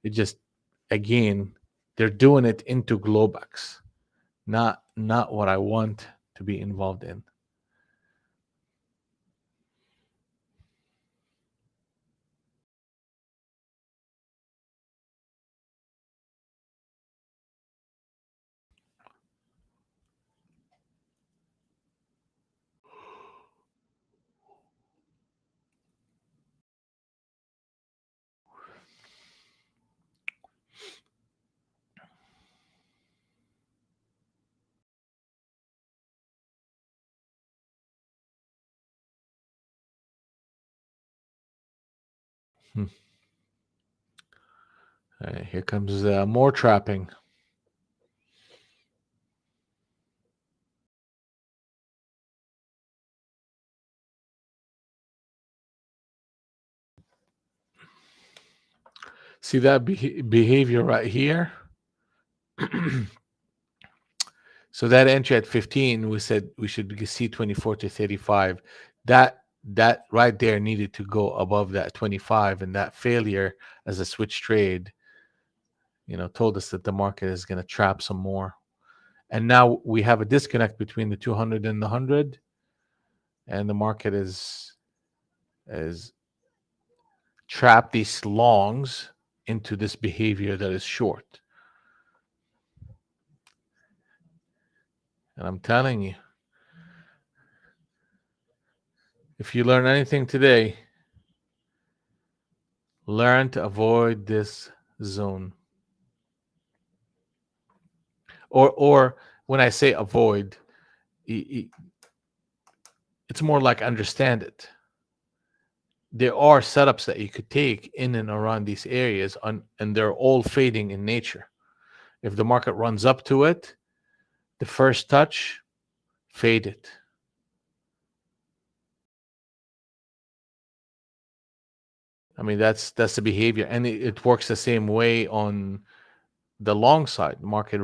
It just, again, they're doing it into Globex, not what I want to be involved in. Hmm. Here comes more trapping. See that behavior right here? So that entry at 15, we said we should see 24 to 35. That right there needed to go above that 25, and that failure as a switch trade, told us that the market is going to trap some more. And now we have a disconnect between the 200 and the 100, and the market is trapped these longs into this behavior that is short. And I'm telling you, if you learn anything today, learn to avoid this zone. Or when I say avoid, it's more like understand it. There are setups that you could take in and around these areas, and they're all fading in nature. If the market runs up to it, the first touch, fade it. I mean, that's the behavior, and it works the same way on the long side. Market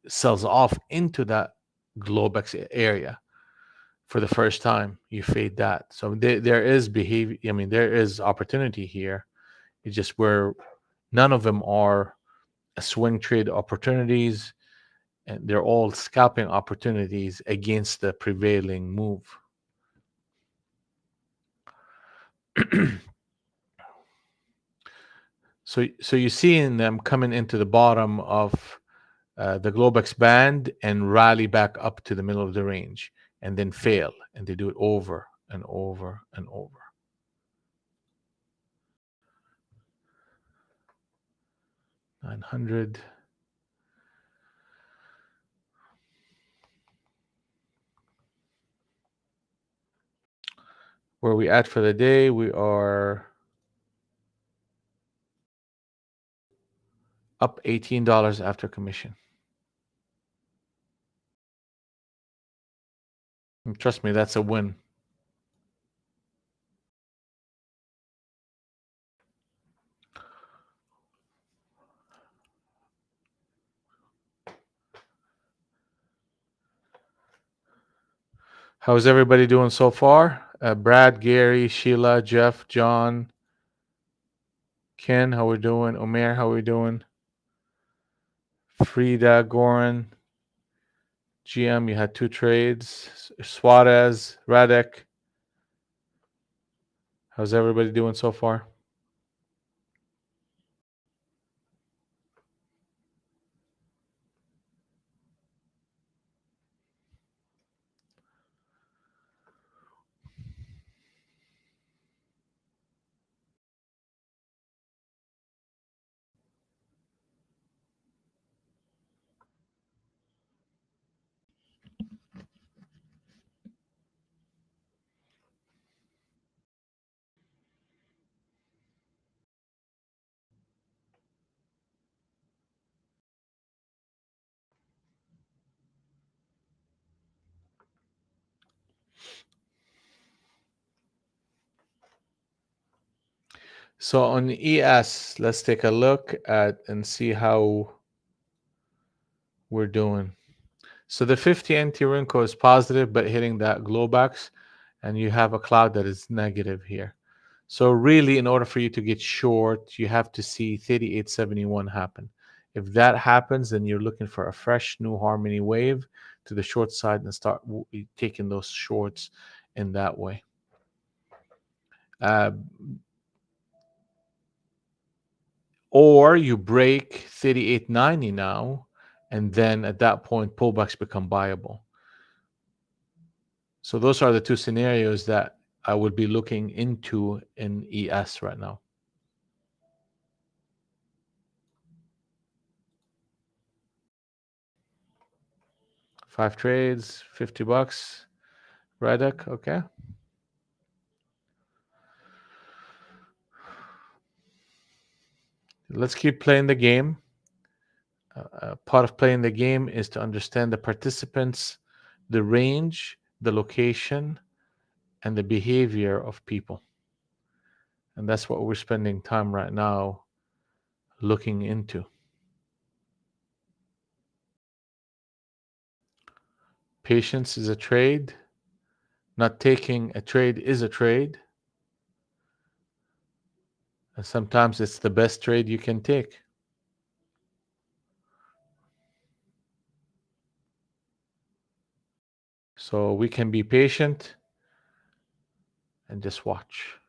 sells off into that Globex area for the first time. You fade that. So there is behavior. I mean, there is opportunity here. It's just where none of them are swing trade opportunities, and they're all scalping opportunities against the prevailing move. So you're seeing them coming into the bottom of the Globex band and rally back up to the middle of the range and then fail, and they do it over and over and over. 900. Where we at for the day? We are up $18 after commission. And trust me, that's a win. How's everybody doing so far? Brad, Gary, Sheila, Jeff, John, Ken, how we doing? Omer, how we doing? Frida, Goran, GM, you had 2 trades. Suarez, Radek. How's everybody doing so far? So on ES, let's take a look at and see how we're doing. So the 50 NT Rinko is positive, but hitting that Globex, and you have a cloud that is negative here. So really, in order for you to get short, you have to see 3871 happen. If that happens, then you're looking for a fresh new harmony wave to the short side and start taking those shorts in that way. Uh, or you break 3890 now, and then at that point, pullbacks become viable. So those are the two scenarios that I would be looking into in ES right now. 5 trades, $50. Reddick, okay. Let's keep playing the game. Part of playing the game is to understand the participants, the range, the location, and the behavior of people. And that's what we're spending time right now looking into. Patience is a trade. Not taking a trade is a trade. And sometimes it's the best trade you can take. So we can be patient and just watch.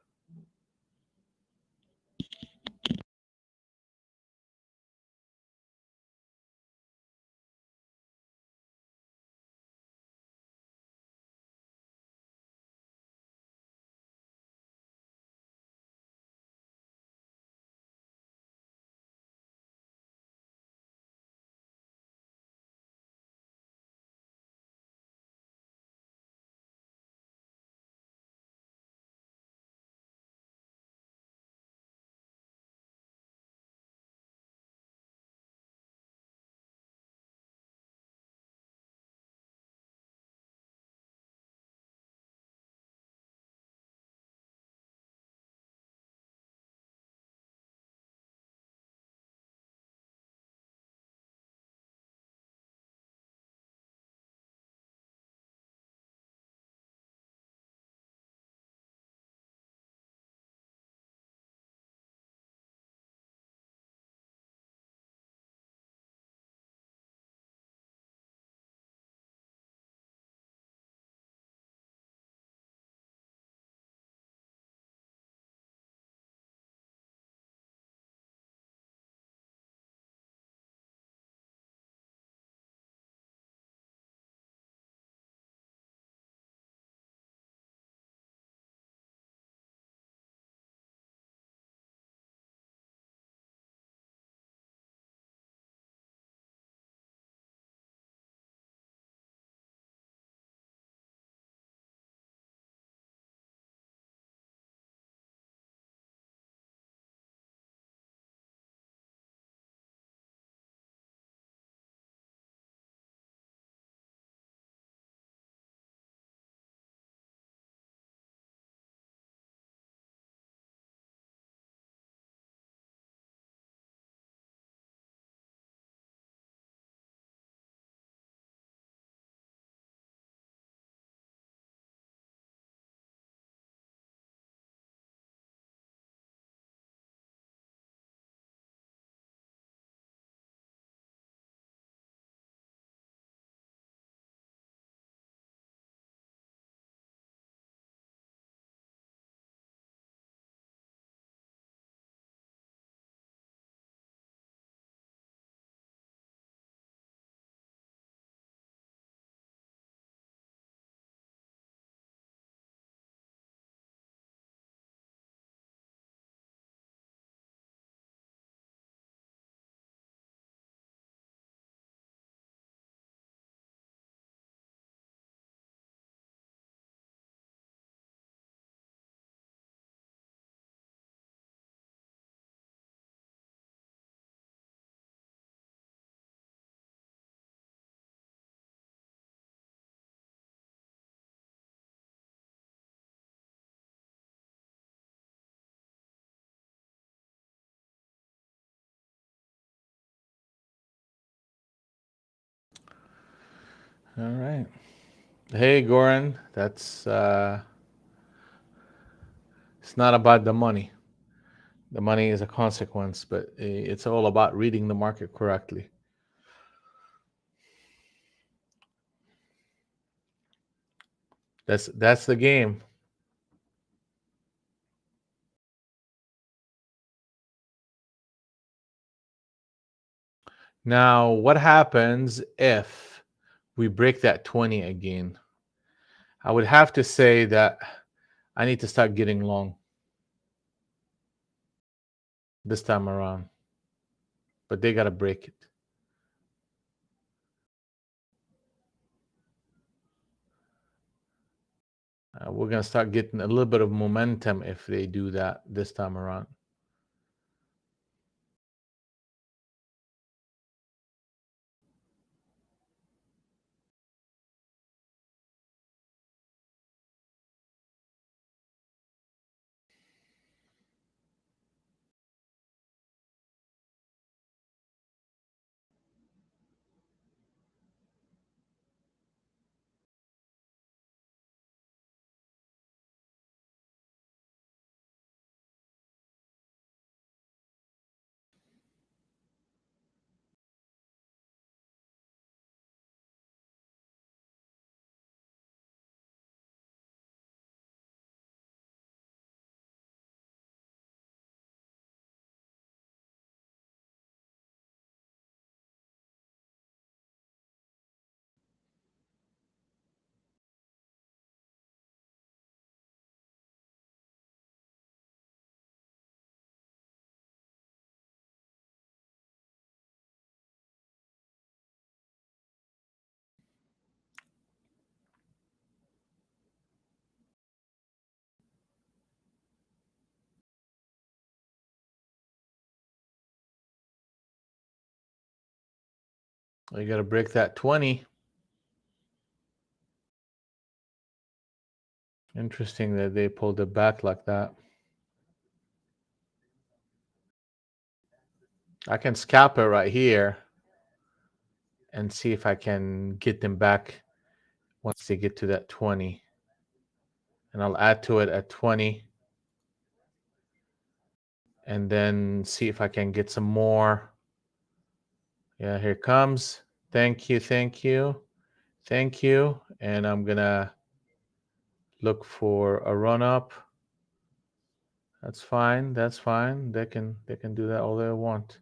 All right. Hey, Goran. That's it's not about the money. The money is a consequence, but it's all about reading the market correctly. That's the game. Now, what happens if we break that 20 again? I would have to say that I need to start getting long this time around, but they got to break it. We're going to start getting a little bit of momentum if they do that this time around. You got to break that 20. Interesting that they pulled it back like that. I can scalp it right here and see if I can get them back once they get to that 20. And I'll add to it at 20 and then see if I can get some more. Yeah, here it comes. Thank you, thank you, thank you. And I'm gonna look for a run up. That's fine. That's fine. They can do that all they want.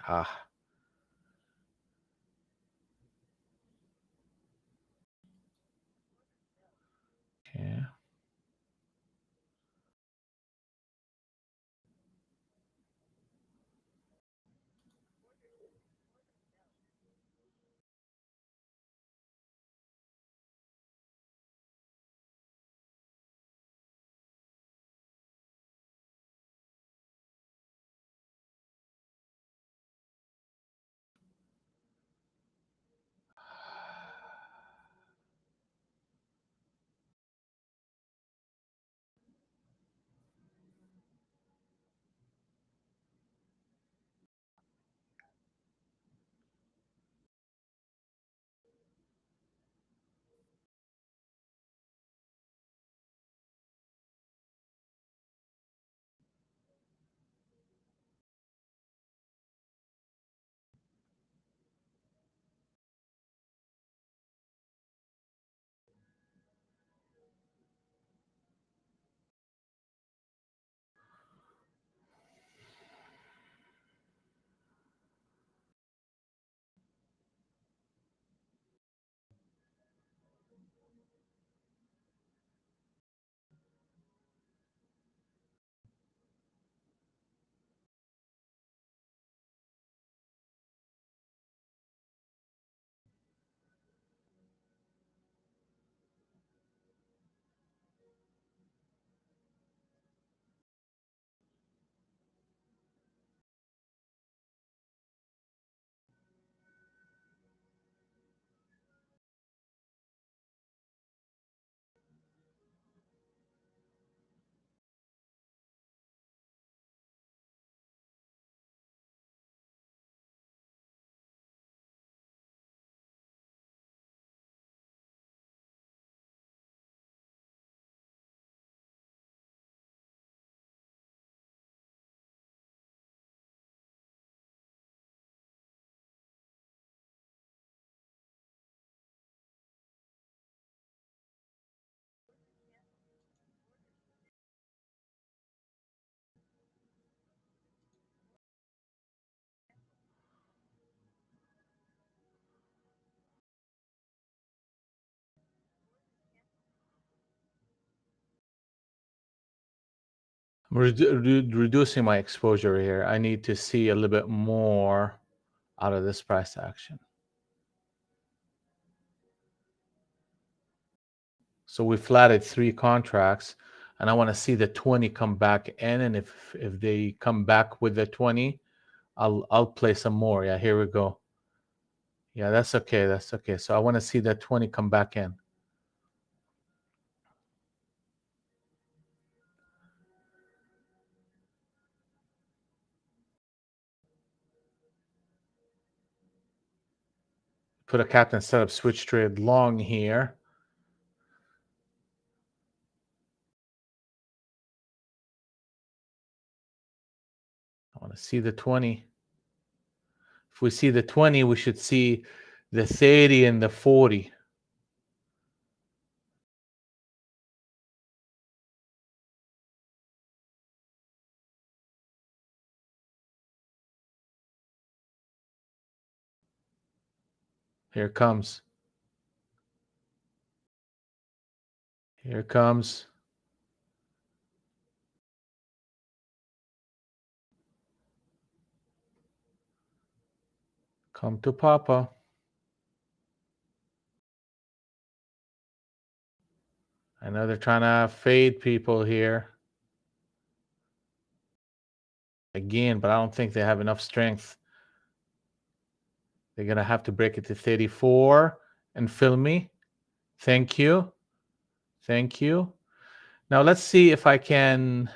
Ah, yeah. I'm reducing my exposure here. I need to see a little bit more out of this price action. So we flatted 3 contracts, and I want to see the 20 come back in, and if they come back with the 20, I'll play some more. Yeah, here we go. Yeah, that's okay. That's okay. So I want to see that 20 come back in. Put a captain setup switch trade long here. I want to see the 20. If we see the 20, we should see the 30 and the 40. Here it comes. Here it comes. Come to Papa. I know they're trying to fade people here again, but I don't think they have enough strength. They're going to have to break it to 34 and fill me. Thank you. Thank you. Now let's see if I can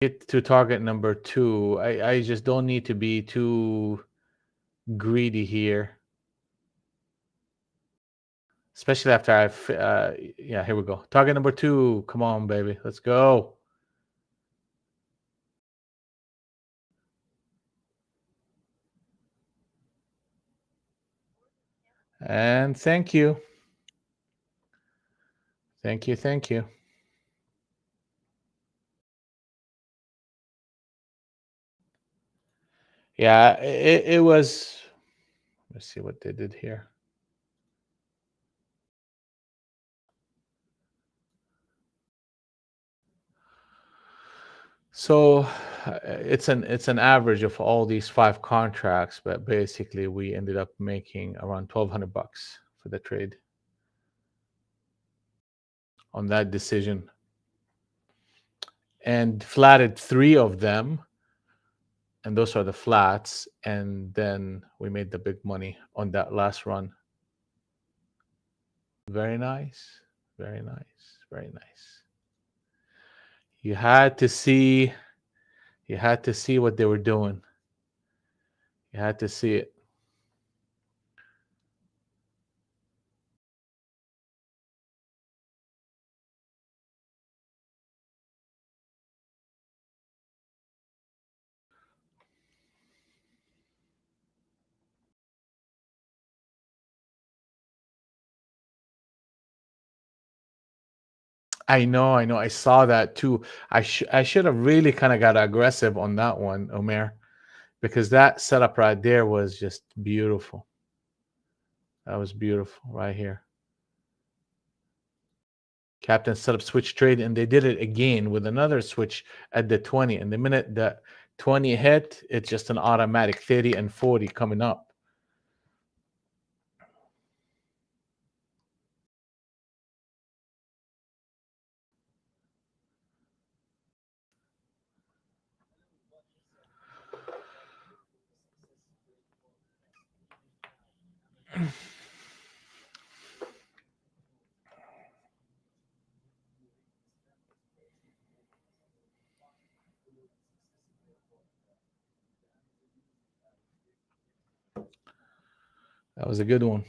get to target number 2. I just don't need to be too greedy here. Especially after I've, yeah, here we go. Target number 2. Come on, baby. Let's go. And thank you. Thank you. Thank you. Yeah, it was, let's see what they did here. So it's an average of all these 5 contracts, but basically we ended up making around $1,200 for the trade on that decision, and flatted 3 of them, and those are the flats, and then we made the big money on that last run. Very nice. Very nice. Very nice. You had to see what they were doing. You had to see it. I know, I know. I saw that too. I should have really kind of got aggressive on that one, Omer, because that setup right there was just beautiful. That was beautiful right here. Captain set up switch trade, and they did it again with another switch at the 20. And the minute the 20 hit, it's just an automatic 30 and 40 coming up. That was a good one.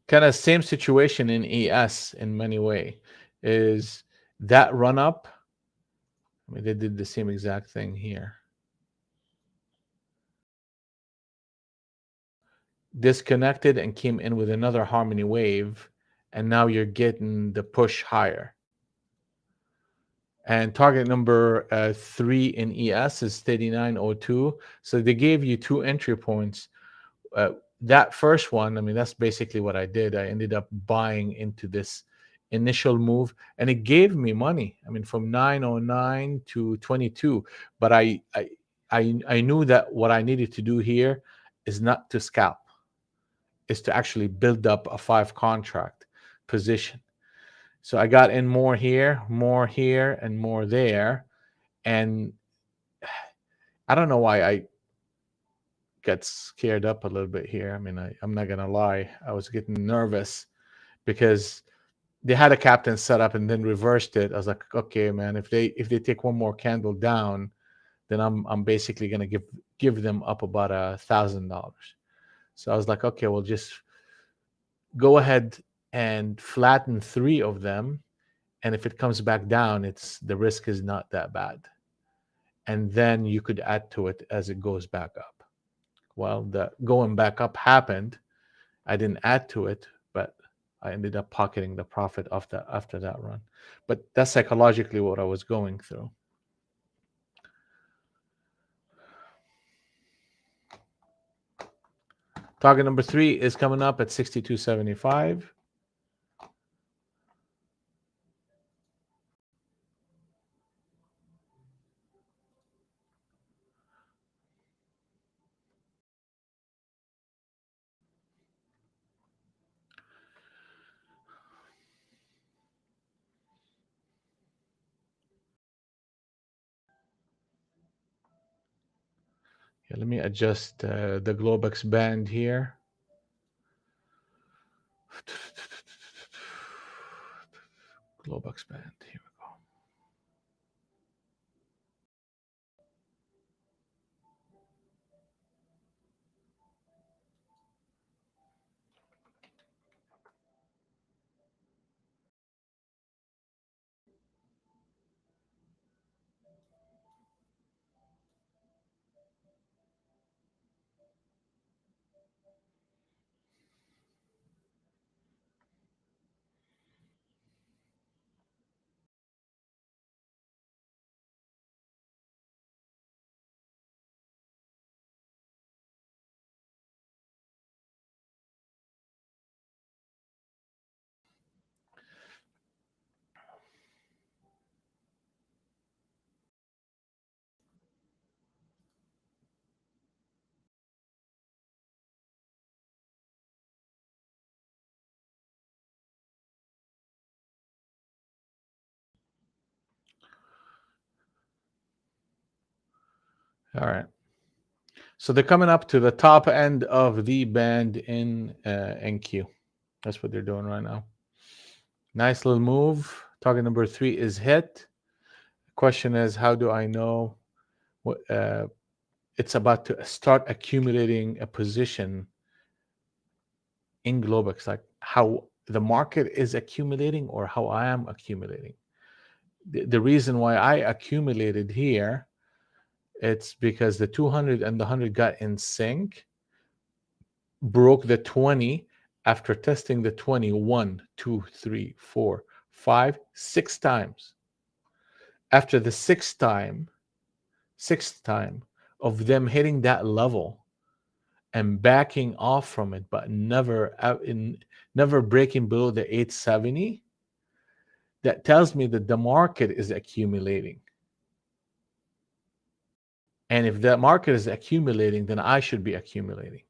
Kind of same situation in ES in many way. Is that run up? I mean, they did the same exact thing here. Disconnected and came in with another harmony wave, and now you're getting the push higher. And target number 3 in ES is 39.02. So they gave you 2 entry points. that first one, I mean, that's basically what I did. I ended up buying into this initial move, and it gave me money. I mean, from 909 to 22. But I knew that what I needed to do here is not to scalp, is to actually build up a 5 contract position. So I got in more here, and more there. And I don't know why I got scared up a little bit here. I mean, I'm not gonna lie, I was getting nervous because they had a captain set up and then reversed it. I was like, okay, man, if they take one more candle down, then I'm basically gonna give them up about $1,000. So I was like, okay, well, just go ahead and flatten 3 of them, and if it comes back down, it's the risk is not that bad, and then you could add to it as it goes back up. Well, the going back up happened. I didn't add to it, but I ended up pocketing the profit after that run. But that's psychologically what I was going through. Target number 3 is coming up at 62.75. Yeah, let me adjust the Globex band here. Globex band. Here we go. All right. So they're coming up to the top end of the band in NQ. That's what they're doing right now. Nice little move. Target number 3 is hit. Question is, how do I know what it's about to start accumulating a position in Globex? Like how the market is accumulating or how I am accumulating? The reason why I accumulated here, it's because the 200 and the 100 got in sync, broke the 20 after testing the 20 1, 2, 3, 4, 5, 6 times. After the sixth time of them hitting that level and backing off from it, but never breaking below the 870, that tells me that the market is accumulating. And if that market is accumulating, then I should be accumulating.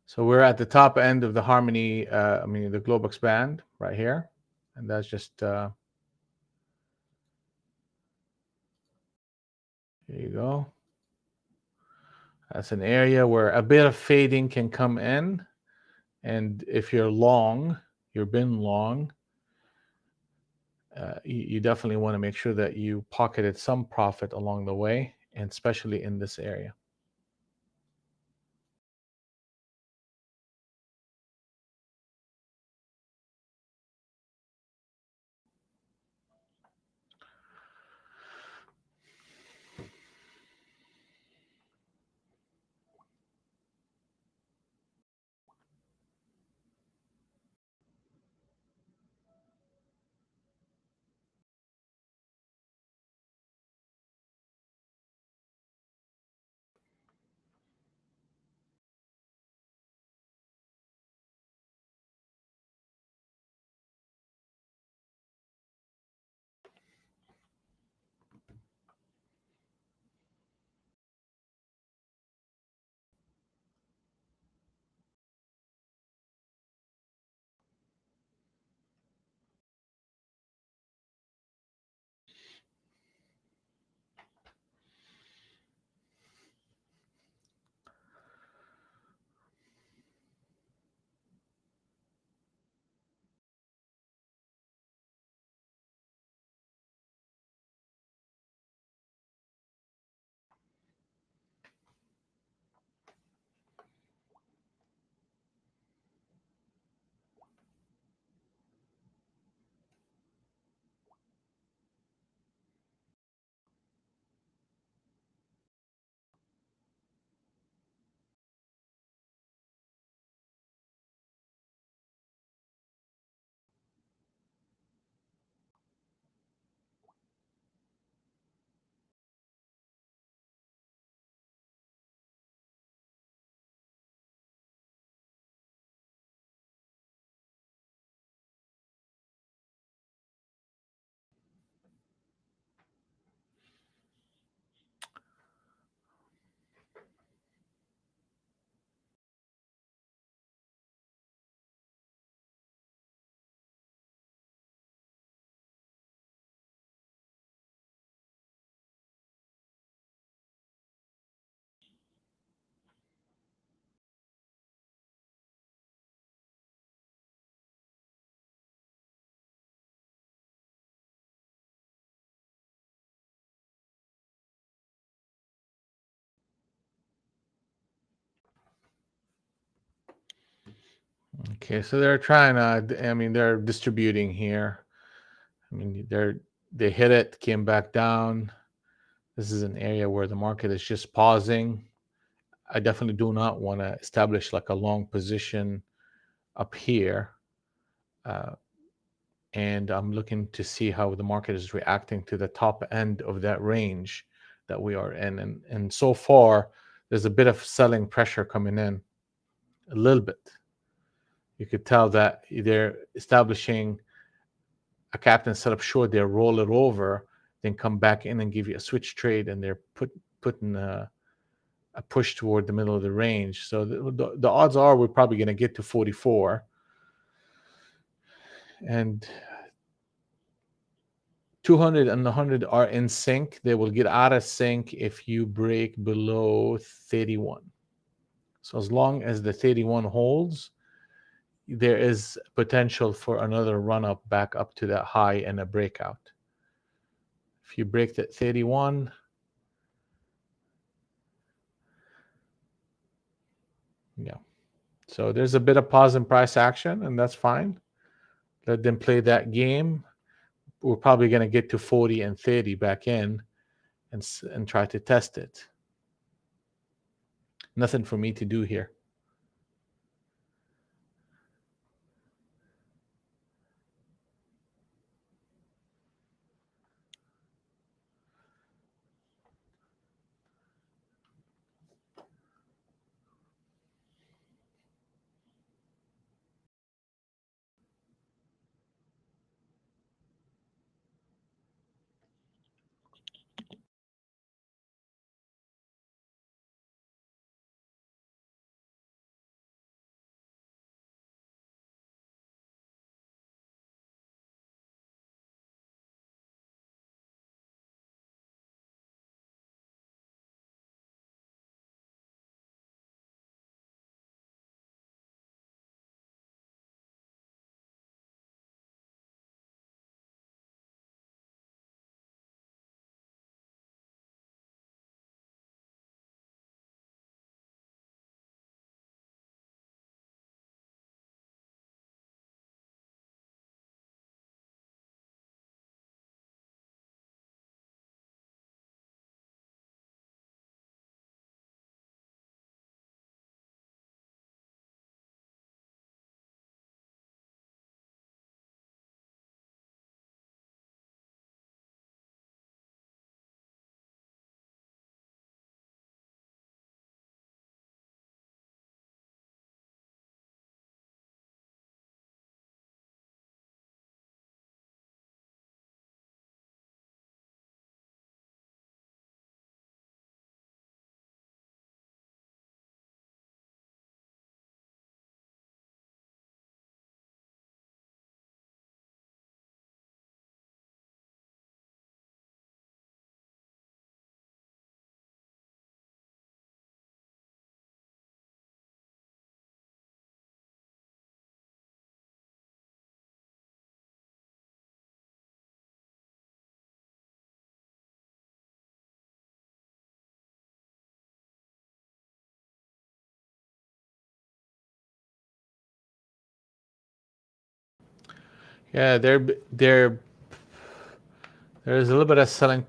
So we're at the top end of the harmony, the Globex band right here. And that's just, here you go. That's an area where a bit of fading can come in. And if you're long, you've been long, you definitely want to make sure that you pocketed some profit along the way, and especially in this area. Okay, so they're trying to, they're distributing here. They hit it, came back down. This is an area where the market is just pausing. I definitely do not want to establish like a long position up here. And I'm looking to see how the market is reacting to the top end of that range that we are in. And so far, there's a bit of selling pressure coming in, a little bit. You could tell that they're establishing a captain setup short, they roll it over, then come back in and give you a switch trade, and they're putting a push toward the middle of the range. So the odds are we're probably going to get to 44. And 200 and 100 are in sync. They will get out of sync if you break below 31. So as long as the 31 holds, there is potential for another run up back up to that high and a breakout. If you break that 31, yeah. So there's a bit of pause in price action, and that's fine. Let them play that game. We're probably going to get to 40 and 30 back in and try to test it. Nothing for me to do here. Yeah, there's a little bit of selling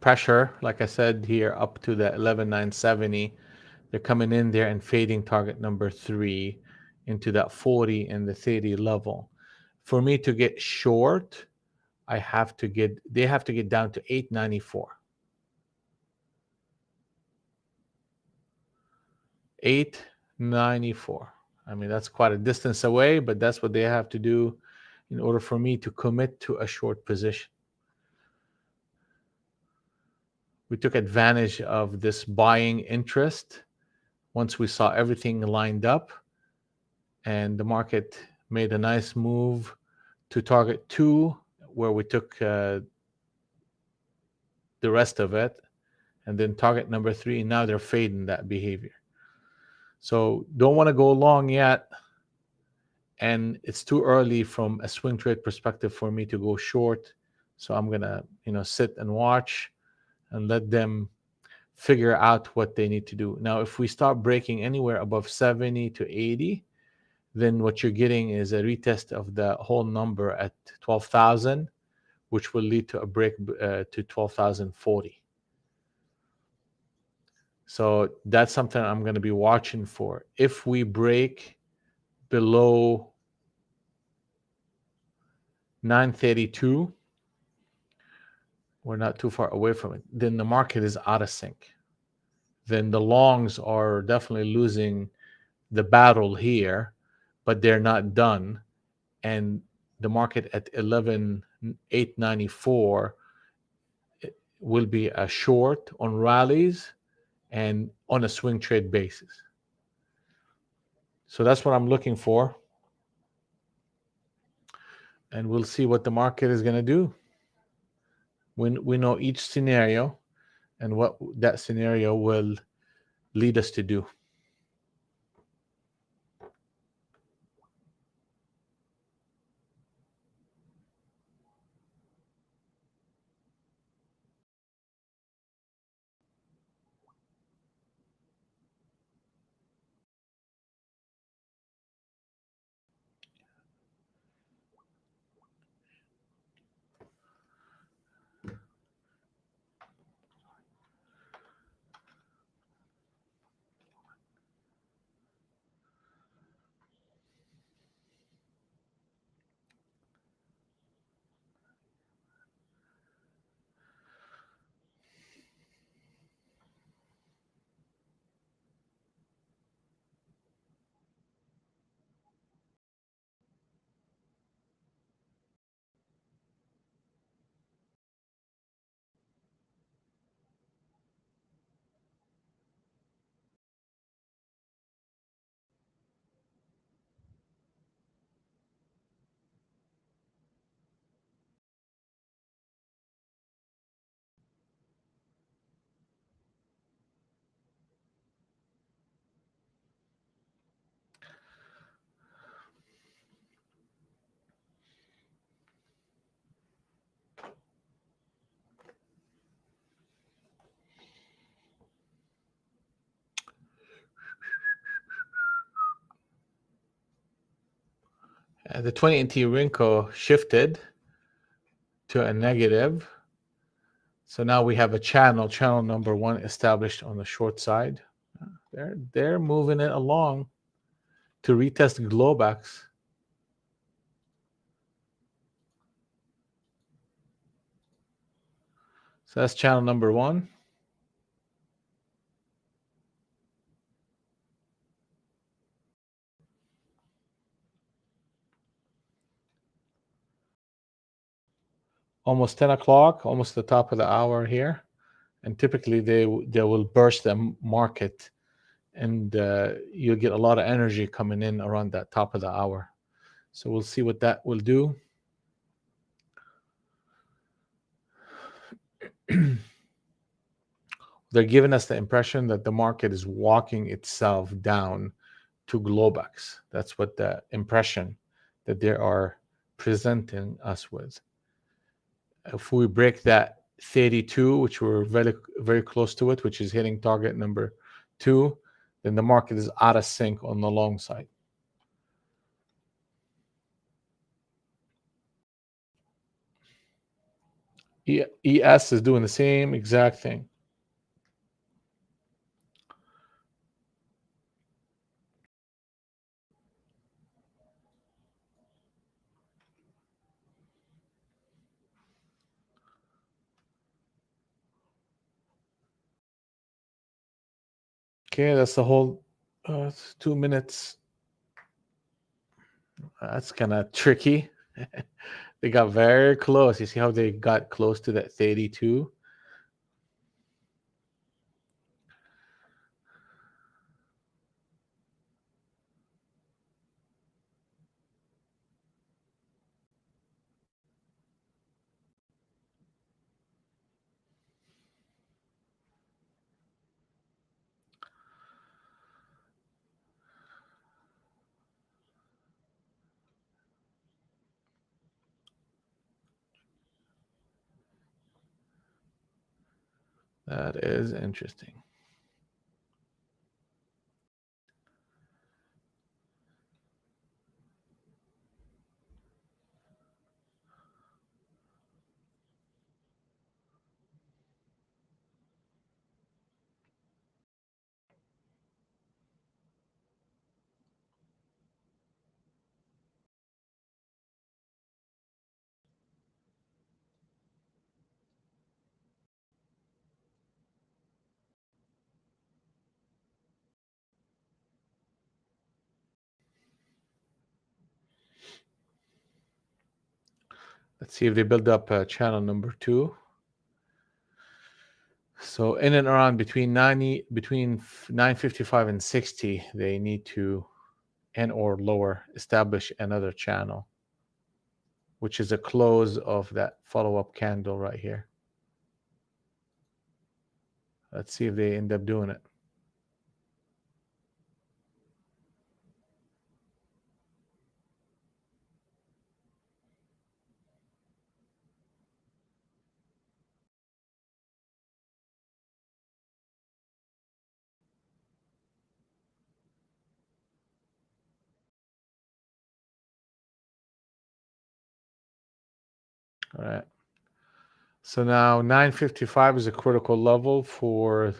pressure, like I said here, up to the 11,970. They're coming in there and fading target number 3 into that 40 and the 30 level. For me to get short, they have to get down to 894. 894. I mean, that's quite a distance away, but that's what they have to do in order for me to commit to a short position. We took advantage of this buying interest once we saw everything lined up, and the market made a nice move to target 2, where we took the rest of it, and then target number 3. And now they're fading that behavior. So don't want to go long yet, and it's too early from a swing trade perspective for me to go short. So I'm gonna sit and watch and let them figure out what they need to do. Now, if we start breaking anywhere above 70 to 80, then what you're getting is a retest of the whole number at 12,000, which will lead to a break to 12,040. So that's something I'm going to be watching for. If we break below 932, we're not too far away from it, then the market is out of sync. Then the longs are definitely losing the battle here, but they're not done. And the market at 11,894 will be a short on rallies and on a swing trade basis. So that's what I'm looking for. And we'll see what the market is going to do. We know each scenario and what that scenario will lead us to do. The 20 NT Rinko shifted to a negative. So now we have a channel number 1 established on the short side. They're moving it along to retest Globex. So that's channel number 1. Almost 10 o'clock, almost the top of the hour here. And typically they will burst the market, and you'll get a lot of energy coming in around that top of the hour. So we'll see what that will do. They're giving us the impression that the market is walking itself down to Globex. That's what the impression that they are presenting us with. If we break that 32, which we're very, very close to it, which is hitting target number 2, then the market is out of sync on the long side. ES is doing the same exact thing. Okay, that's the whole 2 minutes. That's kind of tricky. They got very close. You see how they got close to that 32? That is interesting. Let's see if they build up channel number 2. So in and around between 955 and 60, they need to, and or lower, establish another channel, which is a close of that follow-up candle right here. Let's see if they end up doing it. All right. So now 955 is a critical level for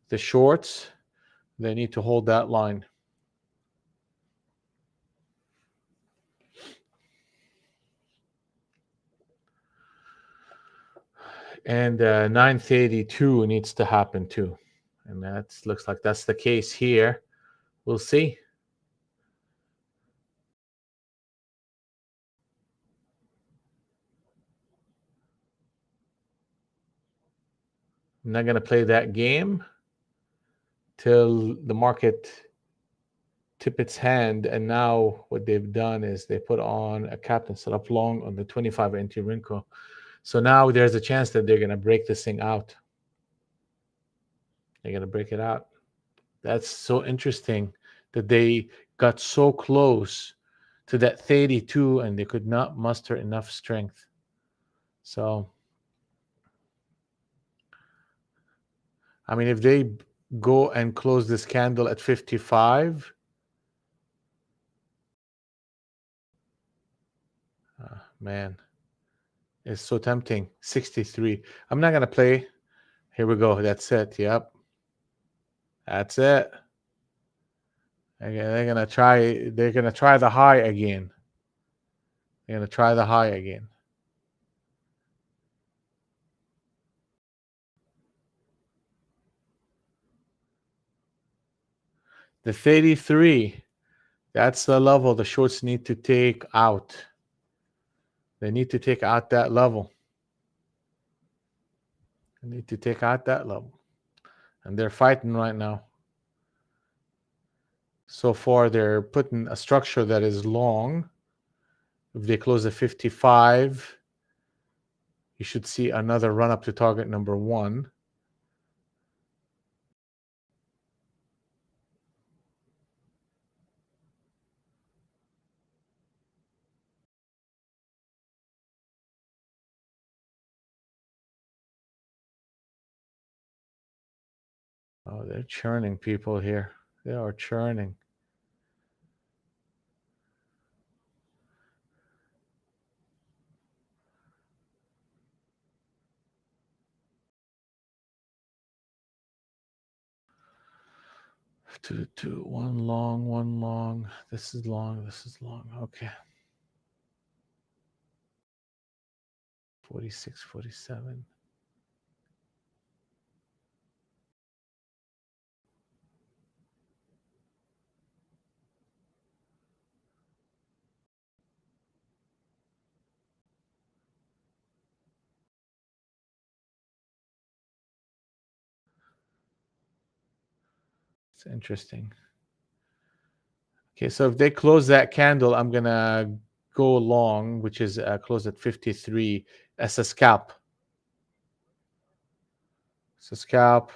the shorts. They need to hold that line. And 932 needs to happen too. And that looks like that's the case here. We'll see. I'm not going to play that game till the market tip its hand. And now what they've done is they put on a cap and set up long on the 25 anti-wrinkle. So now there's a chance that they're going to break this thing out. They're going to break it out. That's so interesting that they got so close to that 32 and they could not muster enough strength. So, I mean, if they go and close this candle at 55, man, it's so tempting. 63. I'm not going to play. Here we go. That's it. Yep. That's it. They're gonna try. They're gonna try the high again. They're gonna try the high again. The 33. That's the level the shorts need to take out. They need to take out that level. They need to take out that level, and they're fighting right now. So far, they're putting a structure that is long. If they close at 55, you should see another run up to target number 1. Oh, they're churning people here. They are churning. Two. One long, one long. This is long. This is long. Okay. 46, 47. It's interesting. Okay, so if they close that candle, I'm gonna go long, which is close at 53 as a scalp. So scalp,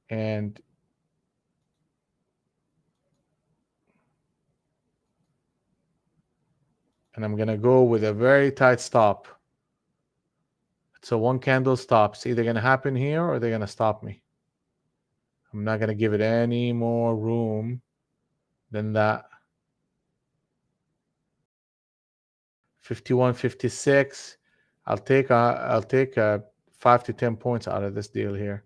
and I'm gonna go with a very tight stop. So one candle stop. It's either gonna happen here or they're gonna stop me. I'm not gonna give it any more room than that. 51, 56. I'll take 5 to 10 points out of this deal here.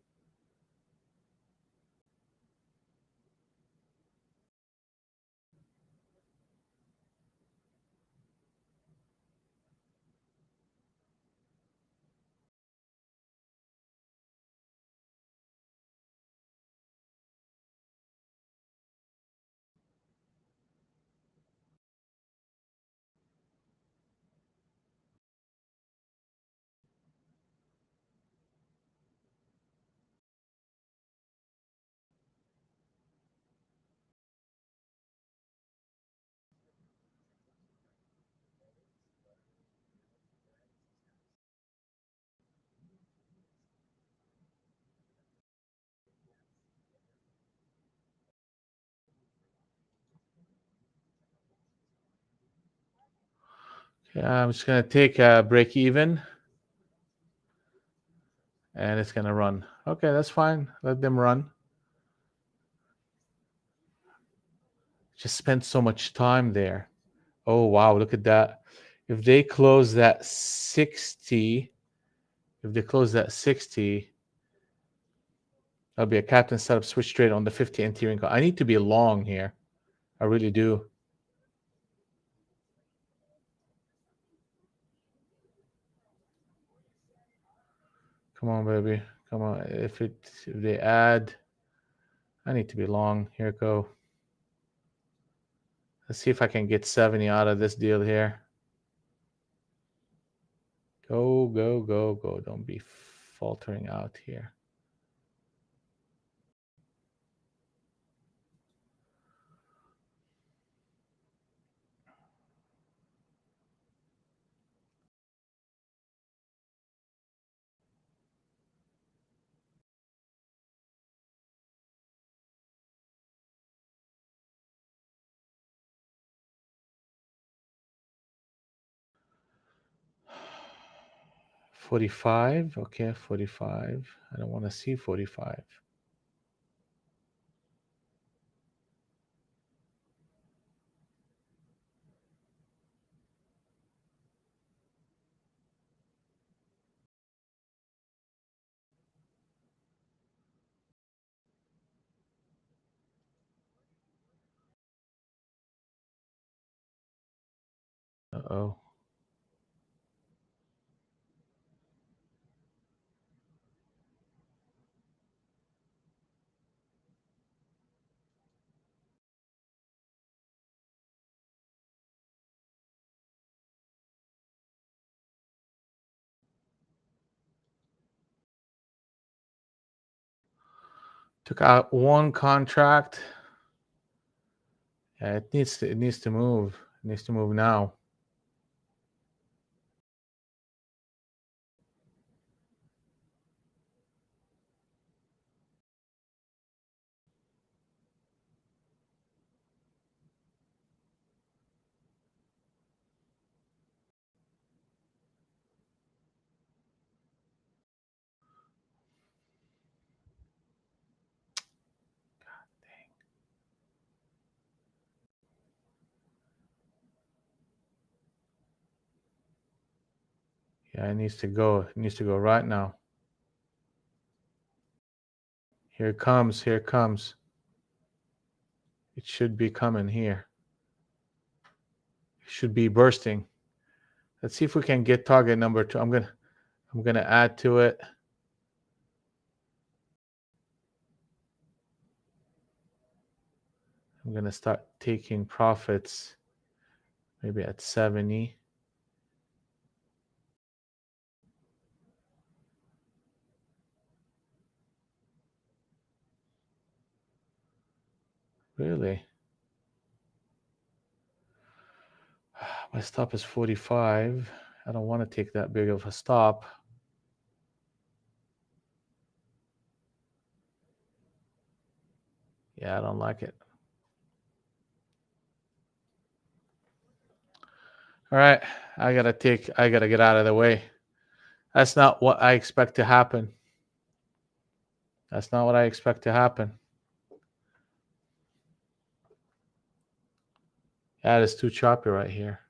Okay, I'm just gonna take a break even, and it's gonna run. Okay, that's fine. Let them run. Just spent so much time there. Oh wow, look at that. If they close that 60, if they close that 60, that'll be a captain setup switch trade on the 50 NT call. I need to be long here. I really do. Come on, baby. Come on. If they add, I need to be long. Here it go. Let's see if I can get 70 out of this deal here. Go, go, go, go. Don't be faltering out here. $45. Okay, 45. I don't want to see 45. Uh-oh. Took out one contract. Yeah, it needs to move. It needs to move now. Yeah, it needs to go. It needs to go right now. Here it comes. Here it comes. It should be coming here. It should be bursting. Let's see if we can get target number 2. I'm gonna add to it. I'm gonna start taking profits maybe at 70. Really? My stop is 45. I don't want to take that big of a stop. Yeah, I don't like it. All right, I gotta get out of the way. That's not what I expect to happen. That's not what I expect to happen. That is too choppy right here.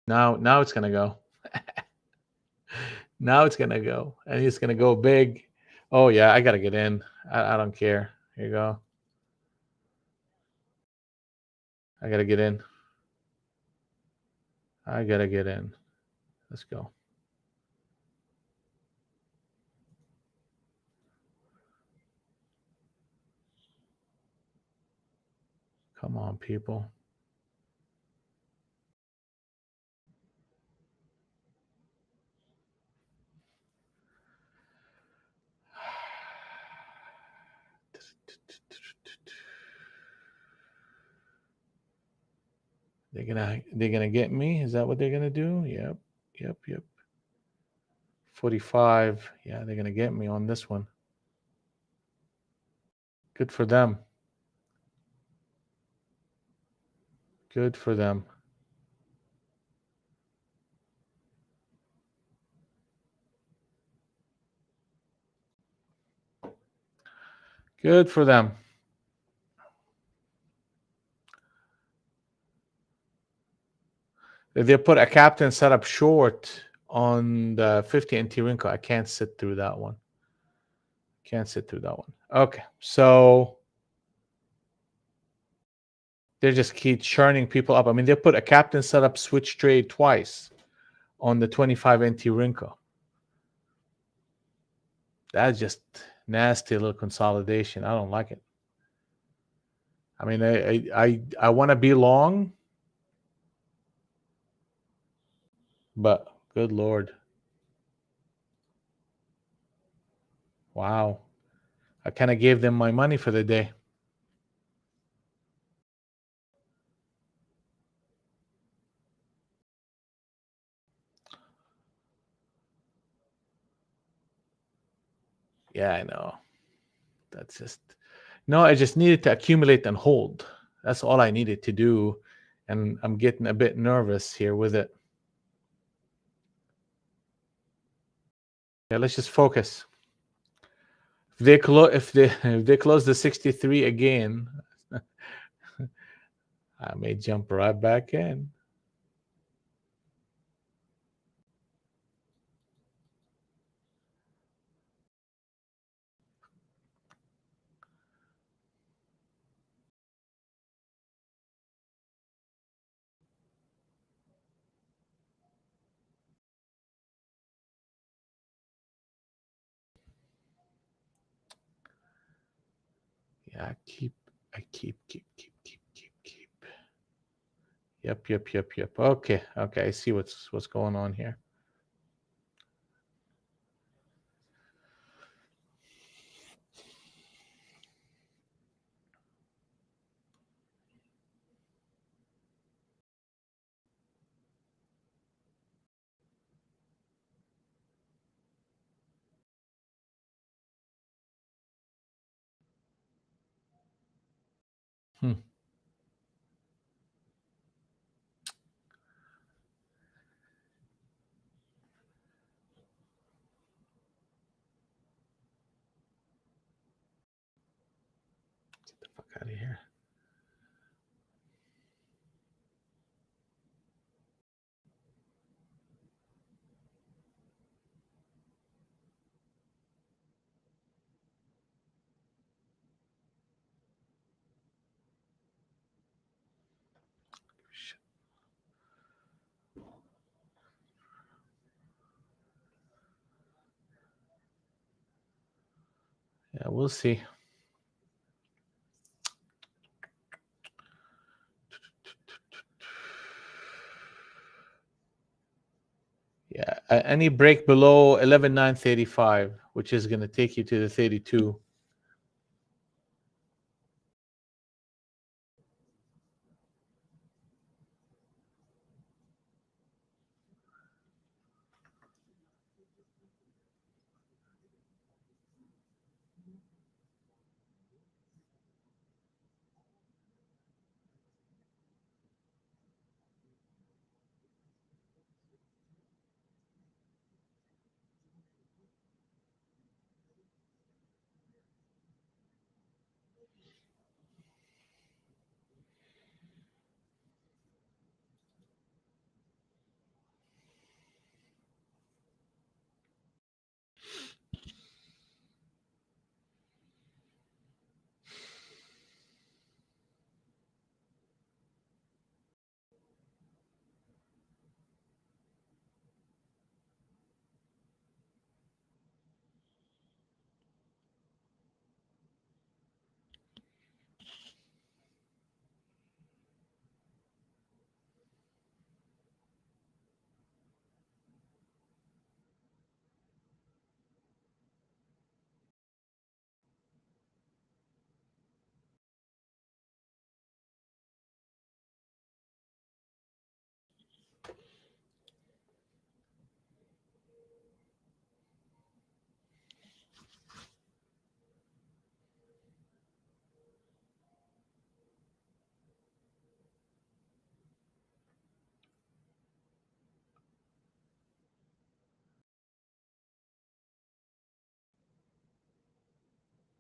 Now it's gonna go. Now it's gonna go, and it's gonna go big. Oh yeah, I gotta get in. I don't care. Here you go. I gotta get in. I gotta get in. Let's go. Come on, people. They're gonna get me. Is that what they're gonna do? Yep. 45. Yeah, they're gonna get me on this one. Good for them. Good for them. Good for them. If they put a captain set up short on the 50 NT Rinko, I can't sit through that one. Can't sit through that one. Okay, so they just keep churning people up. I mean, they put a captain set up switch trade twice on the 25 NT Rinko. That's just nasty little consolidation. I don't like it. I mean, I want to be long, but good Lord. Wow. I kind of gave them my money for the day. Yeah, I know. That's just no, I just needed to accumulate and hold. That's all I needed to do. And I'm getting a bit nervous here with it. Yeah, let's just focus. If they close the 63 again, I may jump right back in. Yeah, I keep. Yep. Okay. I see what's going on here. Hmm. Get the fuck out of here. Shit. Yeah, we'll see. Yeah, any break below 11,935, which is going to take you to the 32.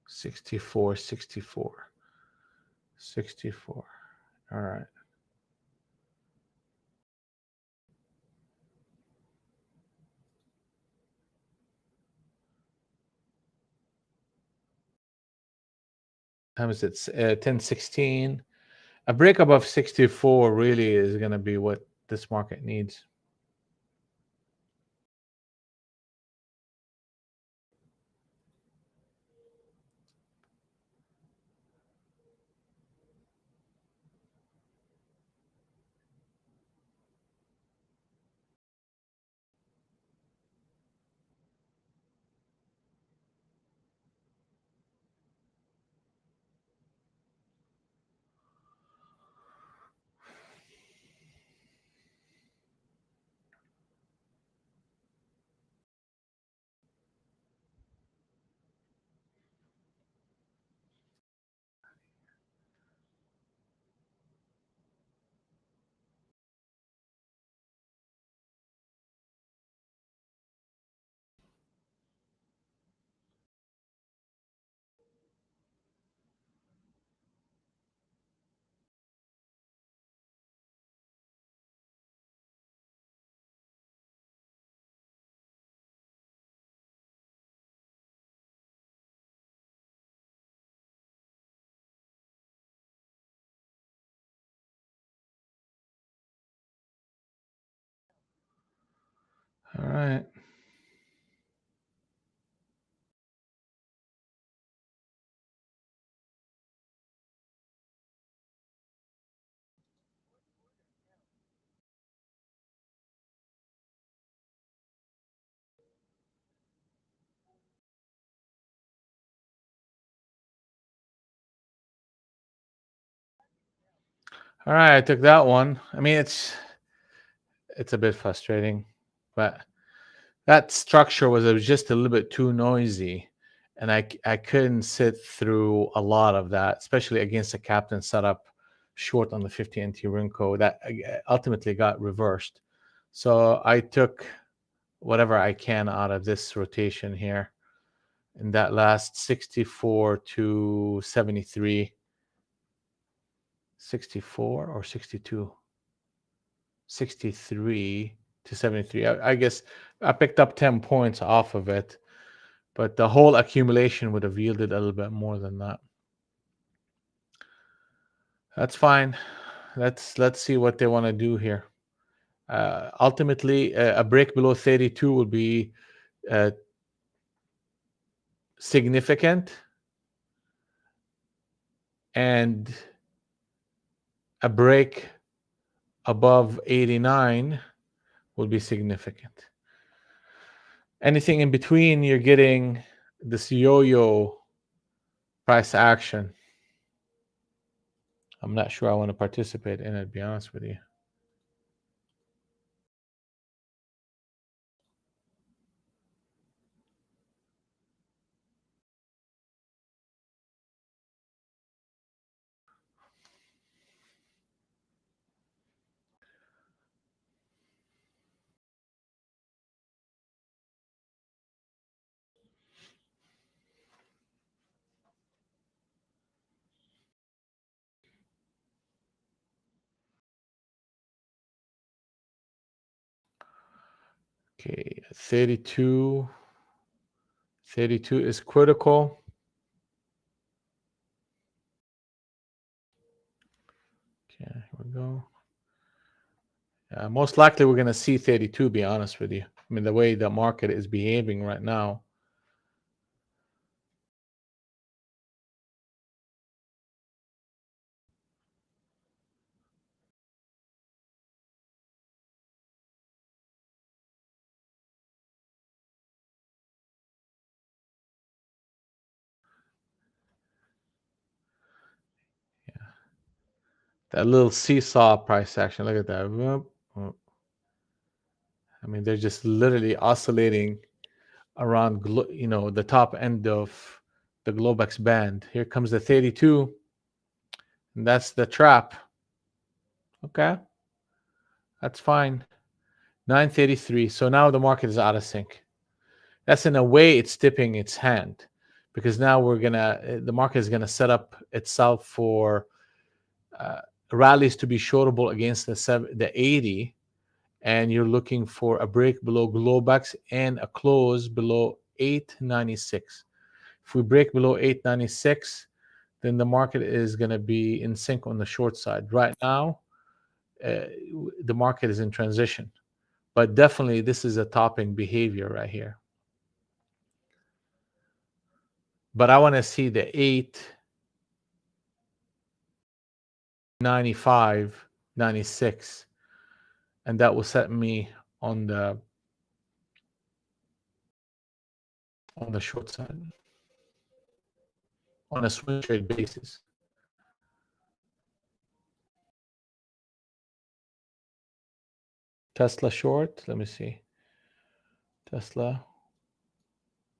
Sixty-four, 64, 64. All right. Time is it? 10:16. A break above 64 really is going to be what this market needs. All right. All right, I took that one. I mean, it's a bit frustrating, but that structure was just a little bit too noisy. and I couldn't sit through a lot of that, especially against a captain setup short on the 50 NT Rinko that ultimately got reversed. So I took whatever I can out of this rotation here in that last 64 to 73. 64 or 62? 63 to 73. I guess I picked up 10 points off of it, but the whole accumulation would have yielded a little bit more than that. That's fine. Let's see what they want to do here. Ultimately, a break below 32 will be significant, and a break above 89 will be significant. Anything in between, you're getting this yo-yo price action. I'm not sure I want to participate in it, to be honest with you. Okay, 32. 32 is critical. Okay, here we go. Most likely we're going to see 32, be honest with you. I mean, the way the market is behaving right now. That little seesaw price action. Look at that. I mean, they're just literally oscillating around, the top end of the Globex band. Here comes the 32, and that's the trap. Okay, that's fine. 933. So now the market is out of sync. That's in a way it's tipping its hand, because now the market is gonna set up itself for rallies to be shortable against the 80, and you're looking for a break below Globex and a close below 896. If we break below 896, then the market is going to be in sync on the short side. Right now, the market is in transition, but definitely this is a topping behavior right here. But I want to see the 895, 96, and that will set me on the short side on a swing trade basis. Tesla short. Let me see. Tesla.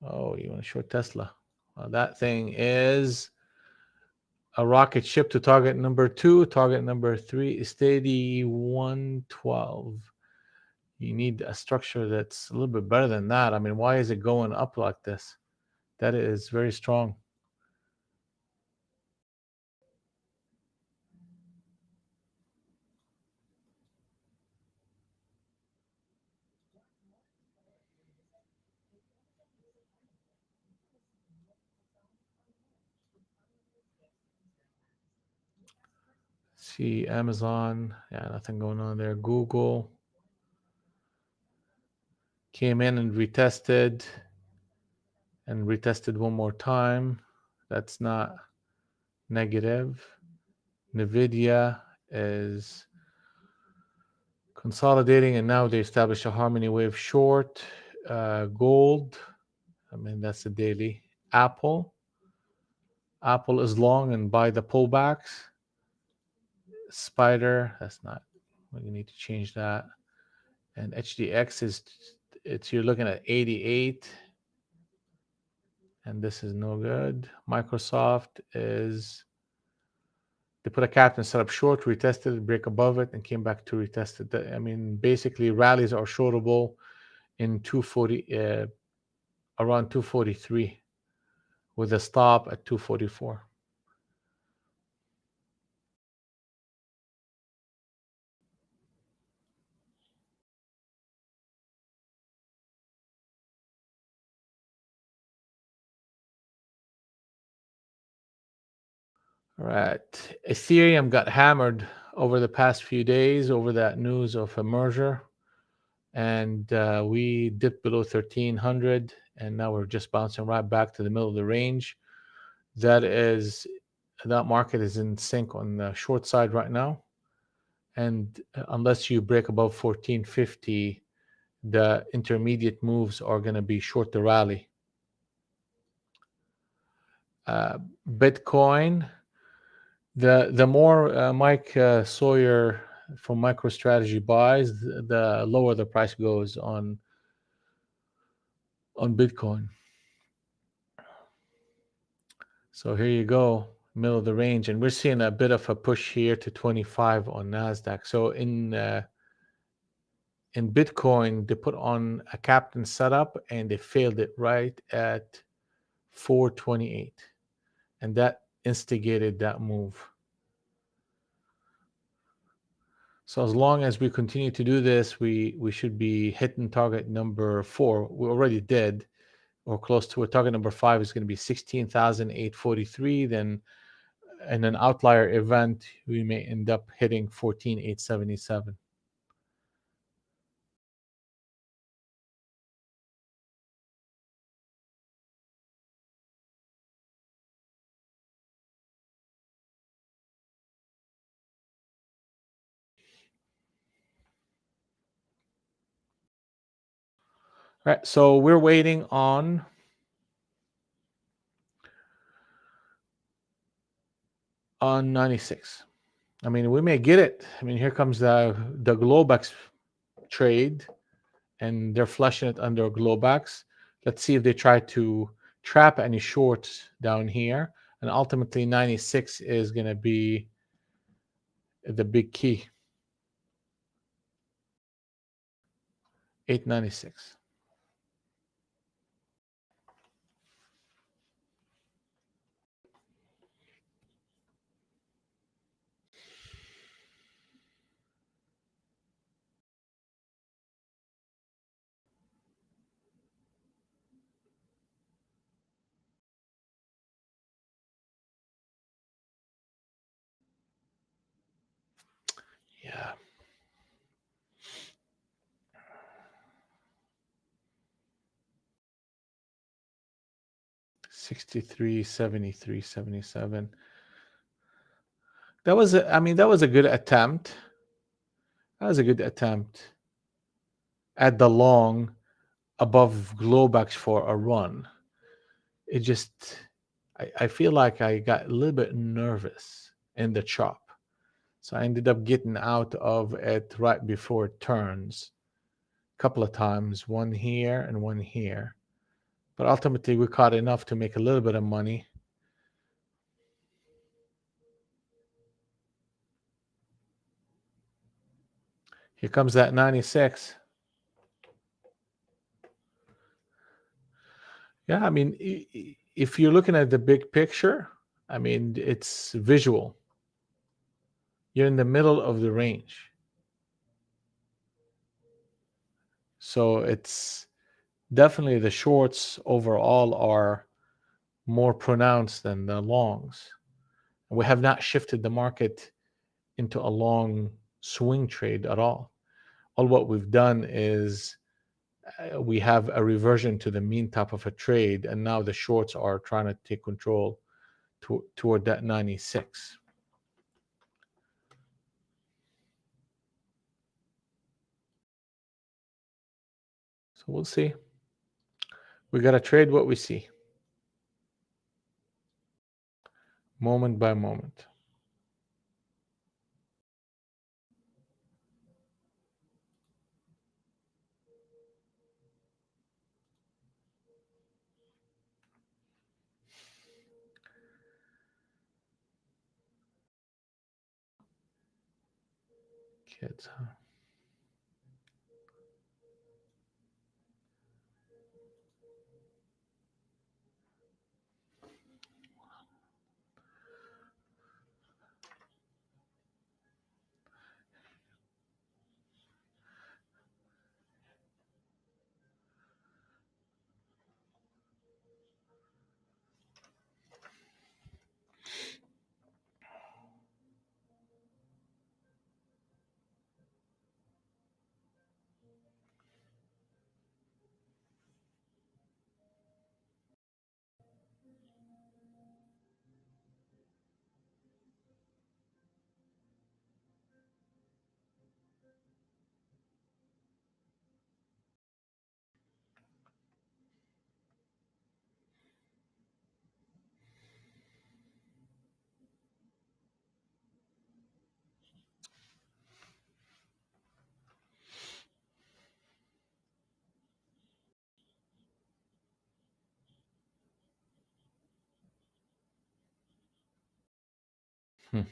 Oh, you want to short Tesla? Well, that thing is a rocket ship to target number 2. Target number 3 is steady 112. You need a structure that's a little bit better than that. I mean, why is it going up like this? That is very strong. See, Amazon. Yeah, nothing going on there. Google came in and retested one more time. That's not negative. Nvidia is consolidating, and now they establish a harmony wave short. Gold, I mean, that's the daily. Apple is long and buy the pullbacks. Spider, that's not, well, you need to change that. And HDX you're looking at 88. and this is no good. Microsoft is, they put a cap and set up short, retested it, break above it, and came back to retest it. I mean, basically, rallies are shortable in 240, around 243, with a stop at 244. All right. Ethereum got hammered over the past few days over that news of a merger, and we dipped below 1300, and now we're just bouncing right back to the middle of the range. That market is in sync on the short side right now, and unless you break above 1450, the intermediate moves are going to be short the rally. Bitcoin, the more Mike Sawyer from MicroStrategy buys, the lower the price goes on Bitcoin. So here you go, middle of the range, and we're seeing a bit of a push here to 25 on NASDAQ. So in Bitcoin, they put on a captain setup and they failed it right at 428, and that instigated that move. So as long as we continue to do this, we should be hitting target number 4. We already did, or close to it. Target number 5 is going to be 16,843. Then in an outlier event, we may end up hitting 14,877. All right, so we're waiting on on 96. I mean, we may get it. I mean, here comes the Globex trade, and they're flushing it under Globex. Let's see if they try to trap any shorts down here. And ultimately, 96 is going to be the big key. 896. Yeah. 63, 73, 77. That was that was a good attempt. That was a good attempt at the long above Globex for a run. It just, I feel like I got a little bit nervous in the chop. So I ended up getting out of it right before it turns a couple of times, one here and one here. But ultimately, we caught enough to make a little bit of money. Here comes that 96. Yeah, I mean, if you're looking at the big picture, I mean, it's visual. You're in the middle of the range. So it's definitely the shorts overall are more pronounced than the longs. We have not shifted the market into a long swing trade at all. All what we've done is we have a reversion to the mean type of a trade, and now the shorts are trying to take control toward that 96. So we'll see. We got to trade what we see, moment by moment. Kids, huh? Hmm.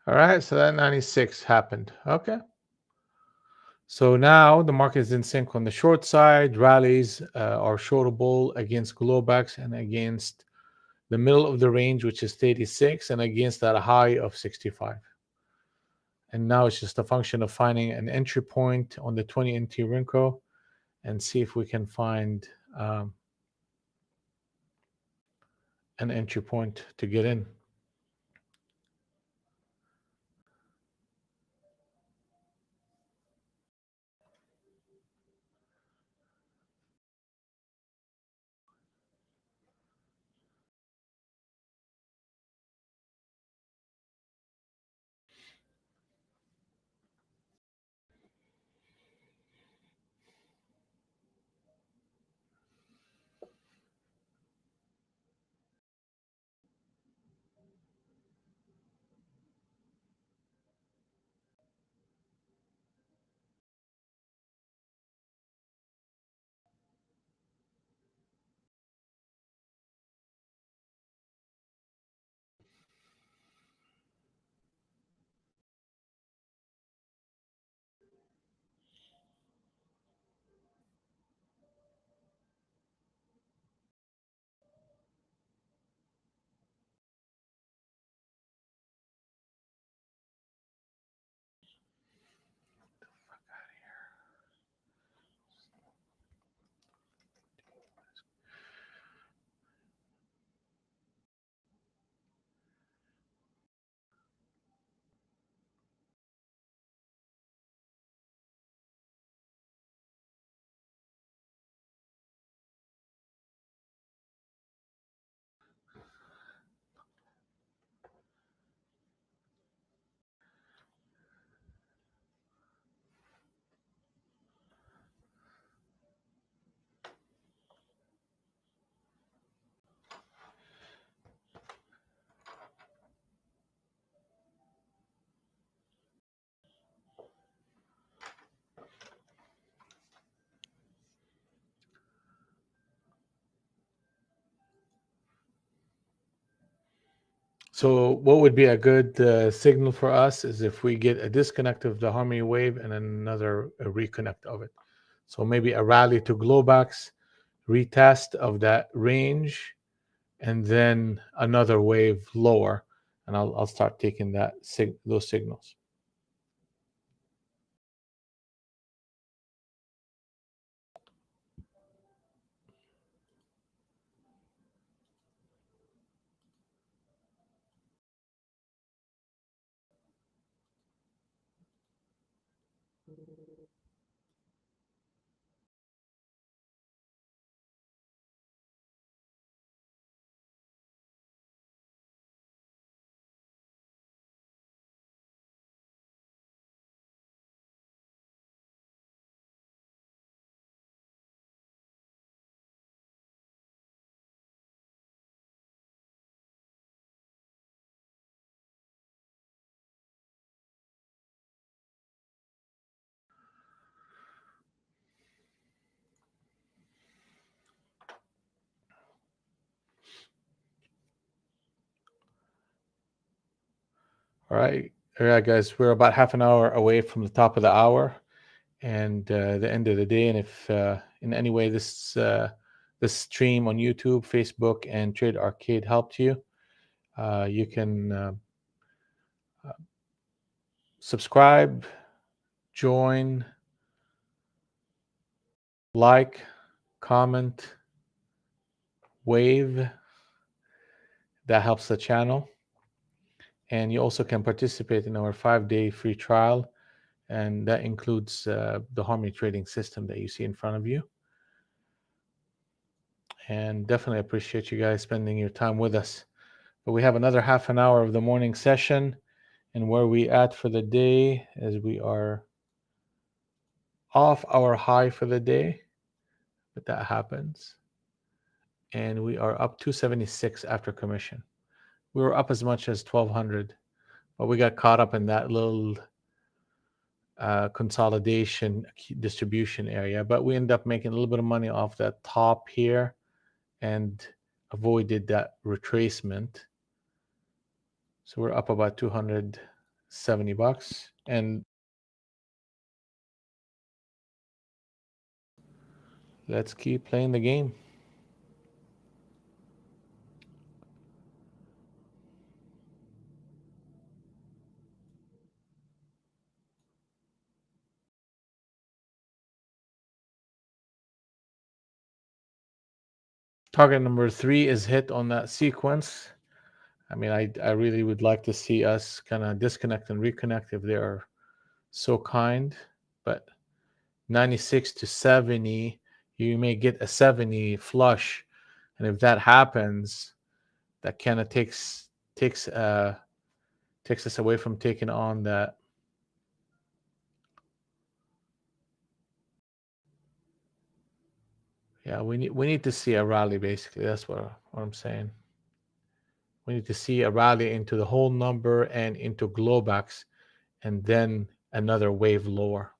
All right, so that 96 happened. Okay. So now the market is in sync on the short side. Rallies are shortable against Globex and against the middle of the range, which is 36, and against that high of 65. And now it's just a function of finding an entry point on the 20 NT Rinko and see if we can find an entry point to get in. So what would be a good signal for us is if we get a disconnect of the harmony wave and another a reconnect of it. So maybe a rally to Globax, retest of that range, and then another wave lower, and I'll start taking those signals. All right, guys. We're about half an hour away from the top of the hour and the end of the day. And if in any way this stream on YouTube, Facebook, and Trade Arcade helped you, you can subscribe, join, like, comment, wave. That helps the channel. And you also can participate in our 5-day free trial. And that includes the Harmony trading system that you see in front of you. And definitely appreciate you guys spending your time with us. But we have another half an hour of the morning session. And where we at for the day as we are off our high for the day. But that happens. And we are up 276 after commission. We were up as much as 1200, but we got caught up in that little consolidation distribution area. But we ended up making a little bit of money off that top here and avoided that retracement. So we're up about 270 bucks. And let's keep playing the game. Target number 3 is hit on that sequence. I mean, I really would like to see us kind of disconnect and reconnect if they are so kind. But 96 to 70, you may get a 70 flush. And if that happens, that kind of takes us away from taking on that. Yeah, we need to see a rally. Basically, that's what I'm saying. We need to see a rally into the whole number and into Globax, and then another wave lower.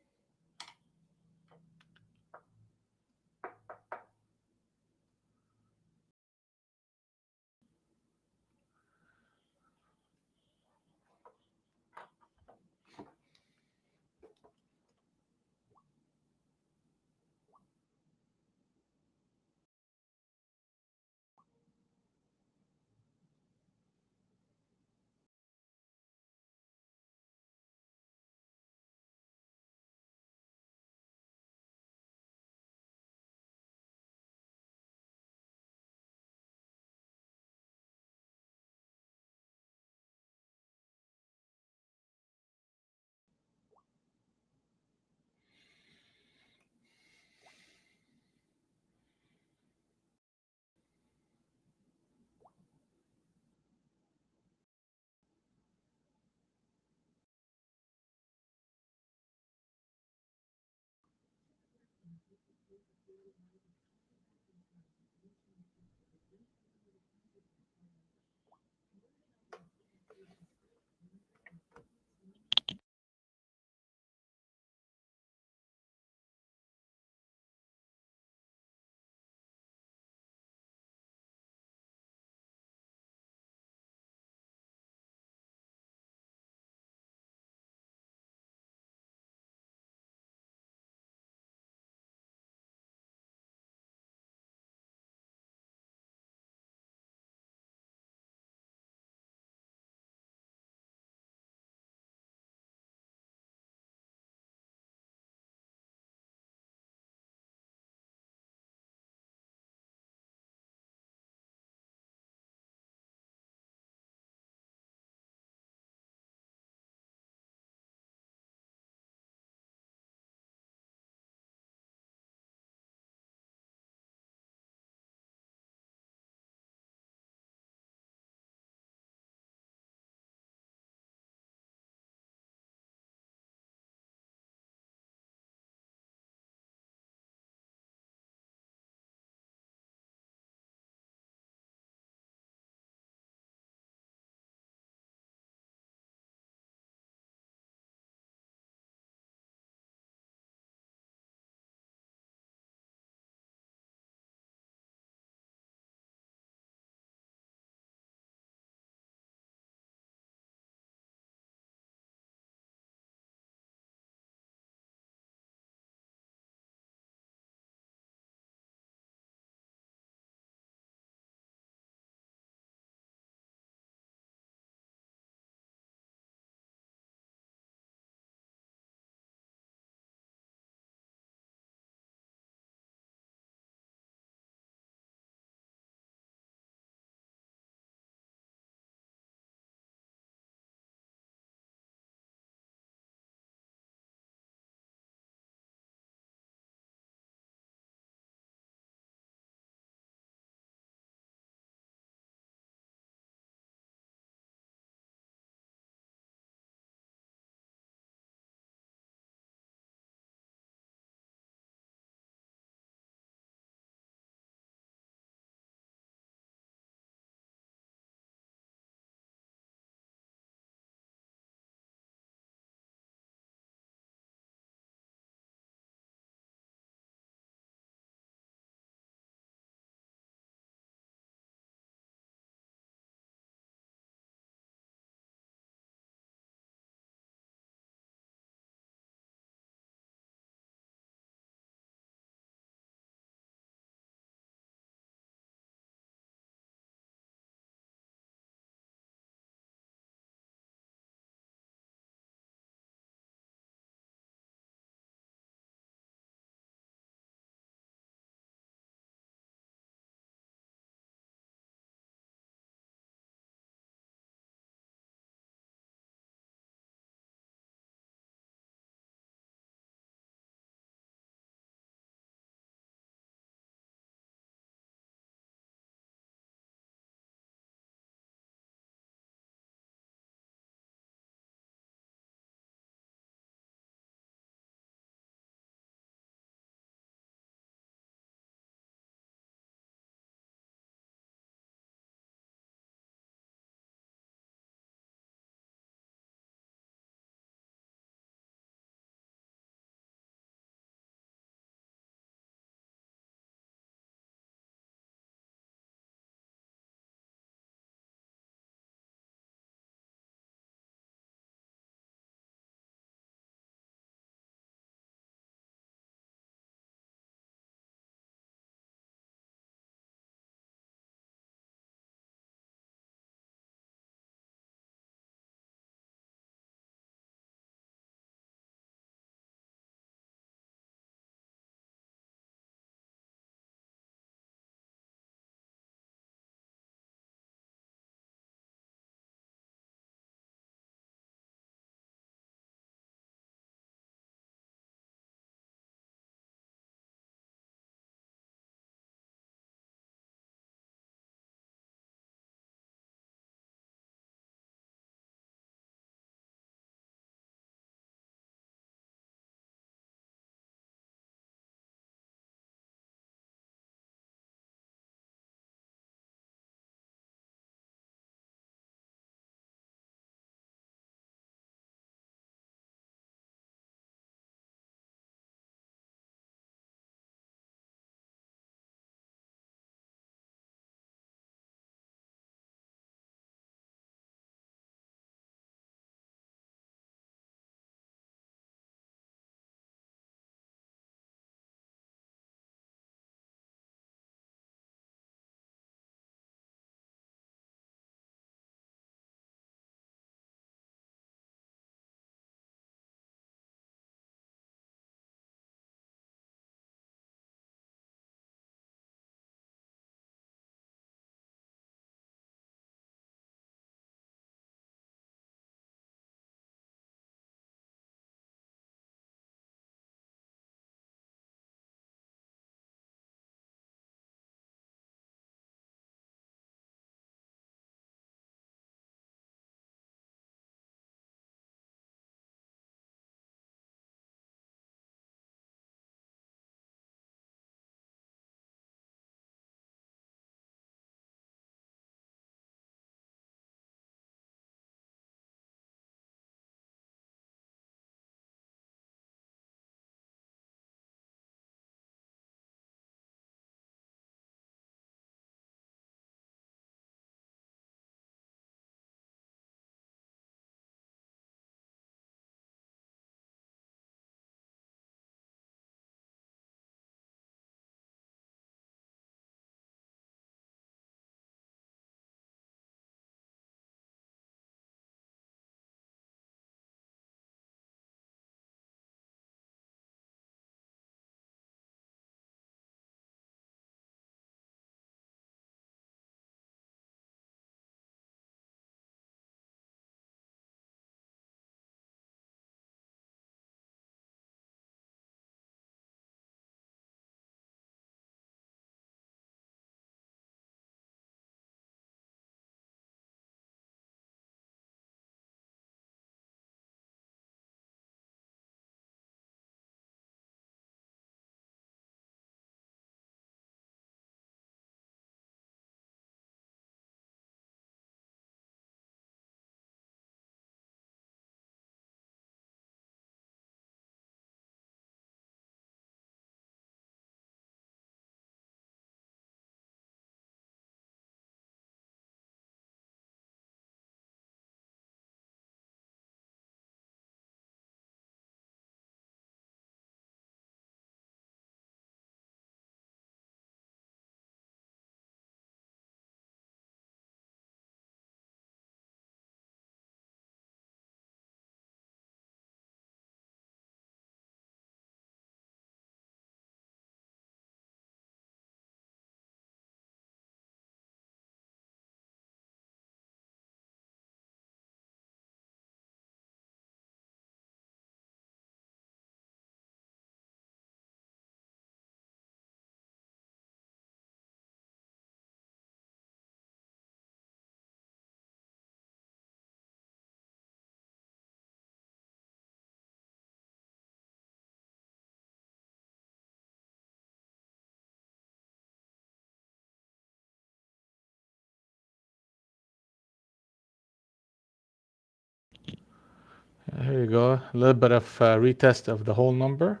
Here you go. A little bit of retest of the whole number.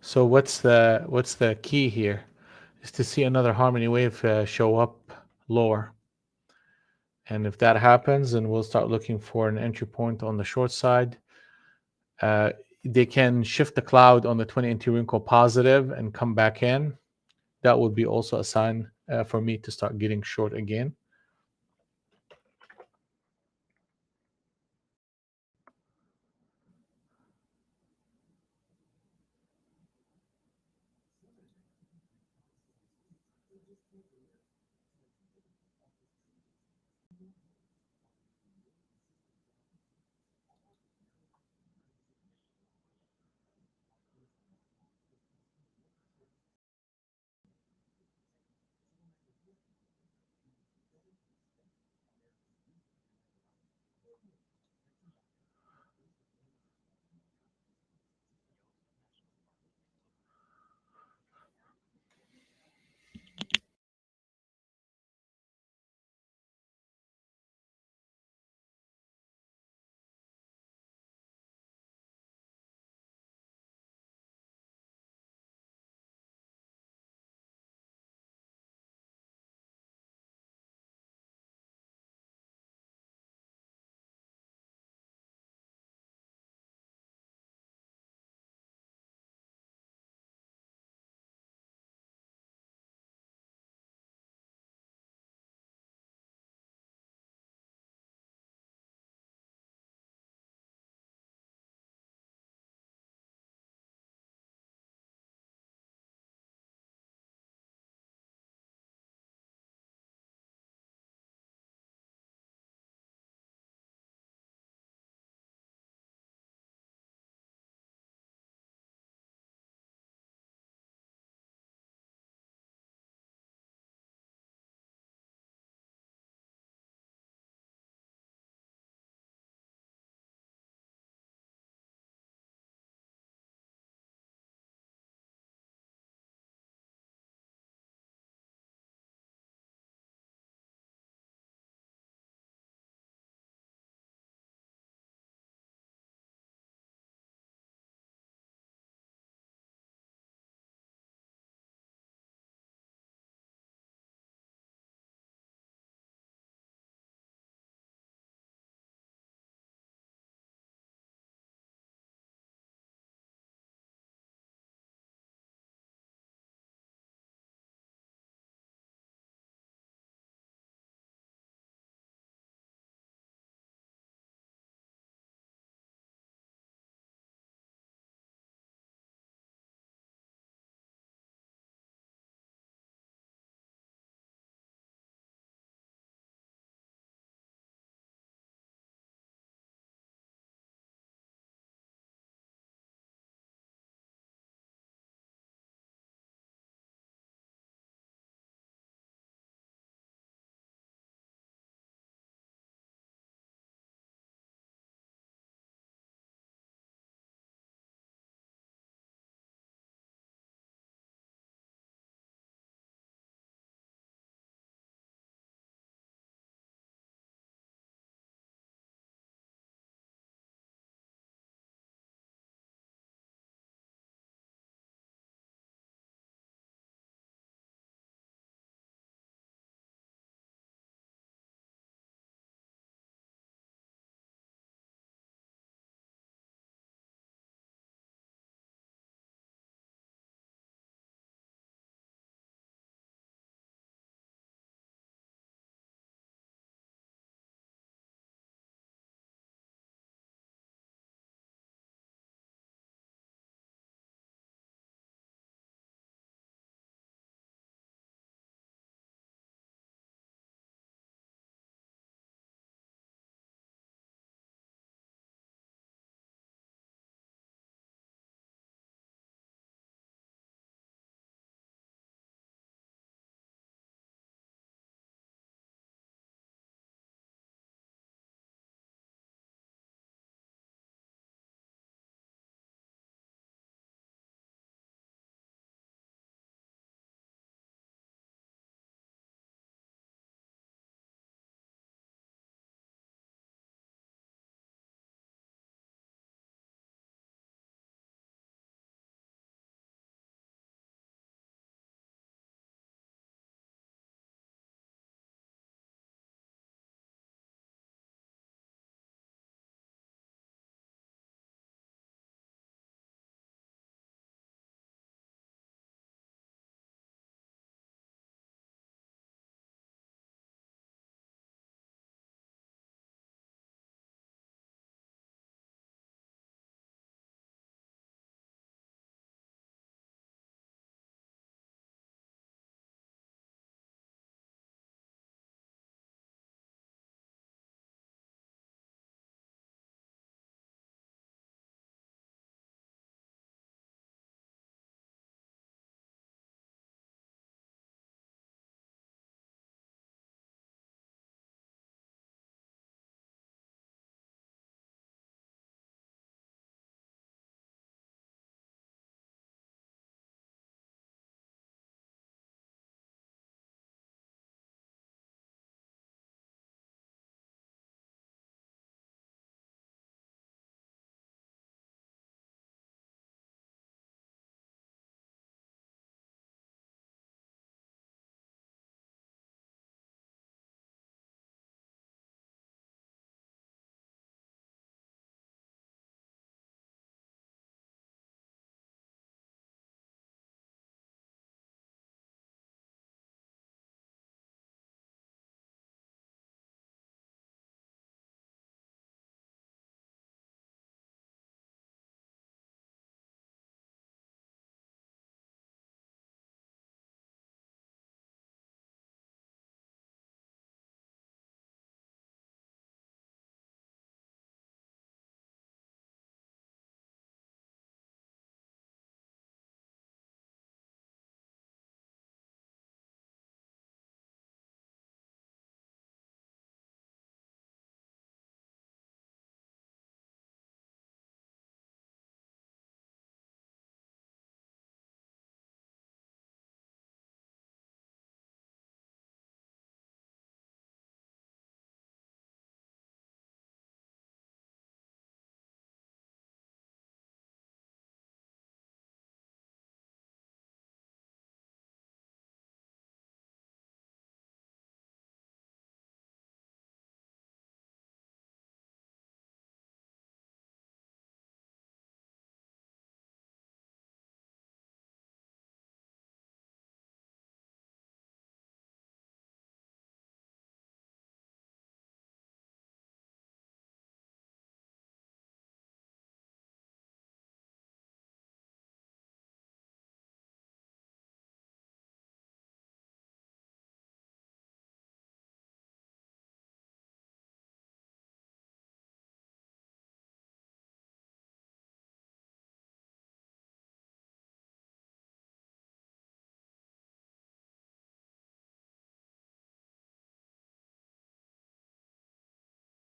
So what's the key here? Is to see another harmony wave show up lower. And if that happens, then we'll start looking for an entry point on the short side. Uh, they can shift the cloud on the 20 anti-wrinkle positive and come back in. That would be also a sign for me to start getting short again.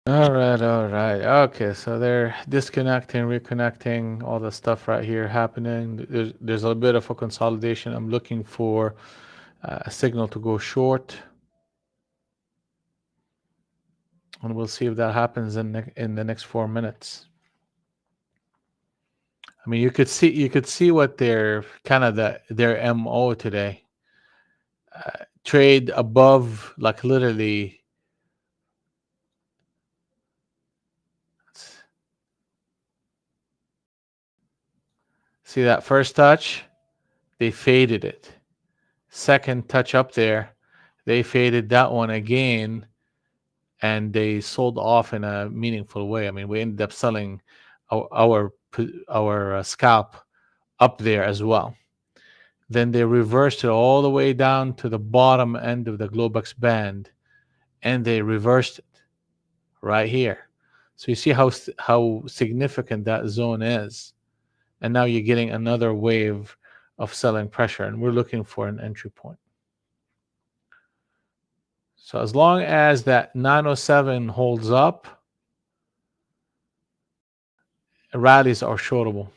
All right. Okay, so they're disconnecting, reconnecting, all the stuff right here happening. There's a bit of a consolidation. I'm looking for a signal to go short, and we'll see if that happens in the next 4 minutes. I mean, you could see what their kind of their MO today. Trade above, like literally. See that first touch? They faded it. Second touch up there, they faded that one again, and they sold off in a meaningful way. I mean, we ended up selling our scalp up there as well. Then they reversed it all the way down to the bottom end of the Globex band, and they reversed it right here. So you see how significant that zone is, and now you're getting another wave of selling pressure, and we're looking for an entry point. So as long as that 907 holds up, rallies are shortable.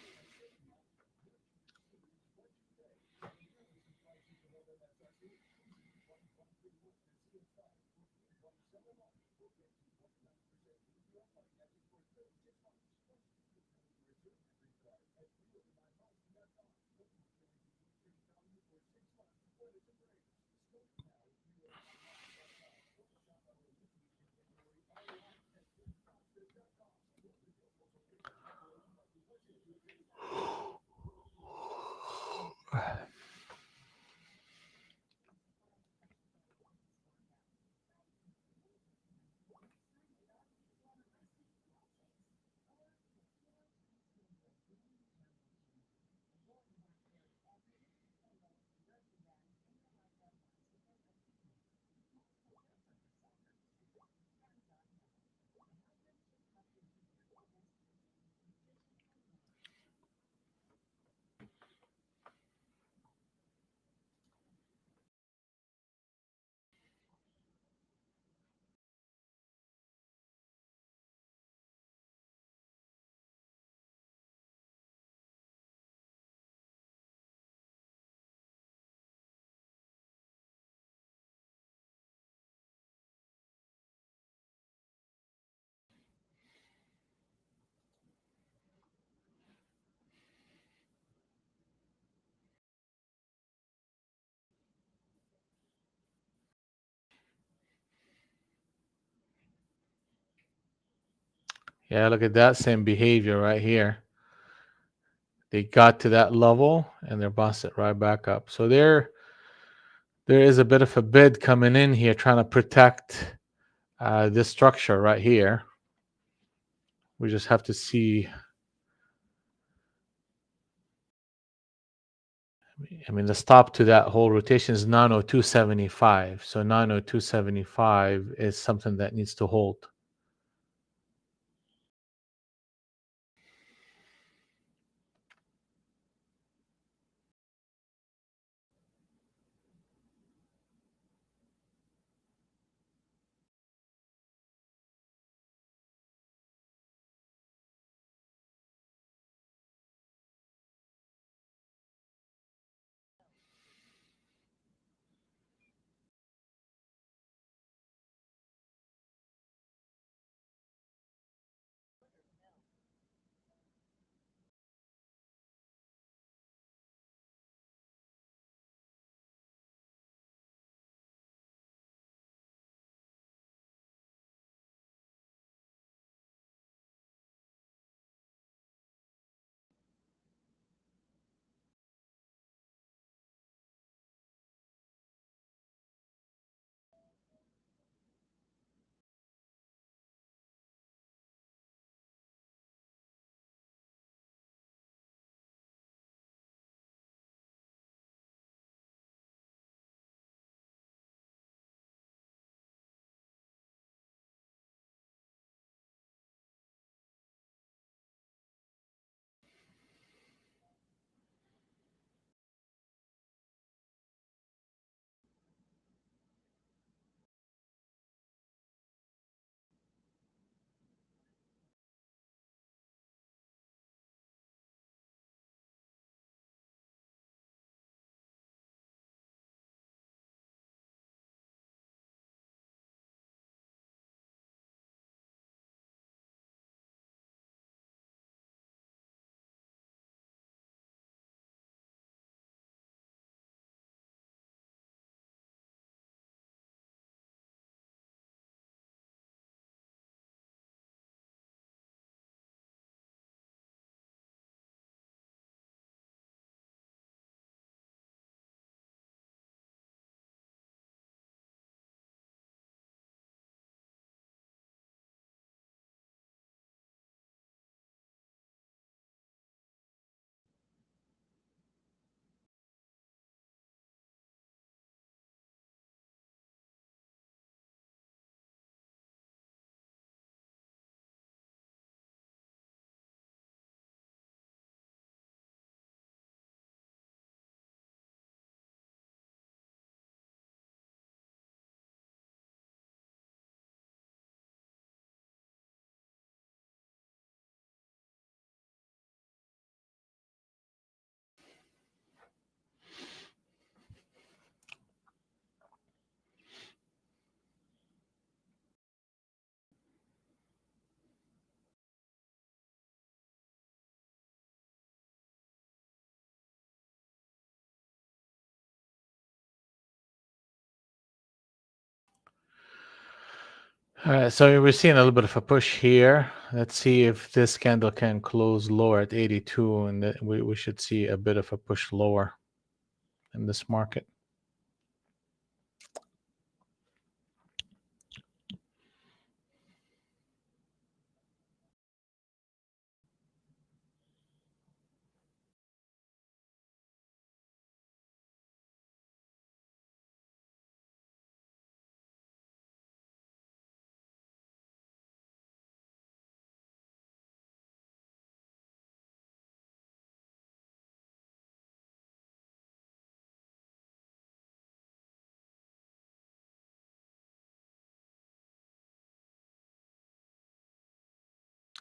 Yeah, look at that same behavior right here. They got to that level and they're busted right back up. So there is a bit of a bid coming in here trying to protect this structure right here. We just have to see. I mean, the stop to that whole rotation is 902.75. So 902.75 is something that needs to hold. All right, so we're seeing a little bit of a push here. Let's see if this candle can close lower at 82, and we should see a bit of a push lower in this market.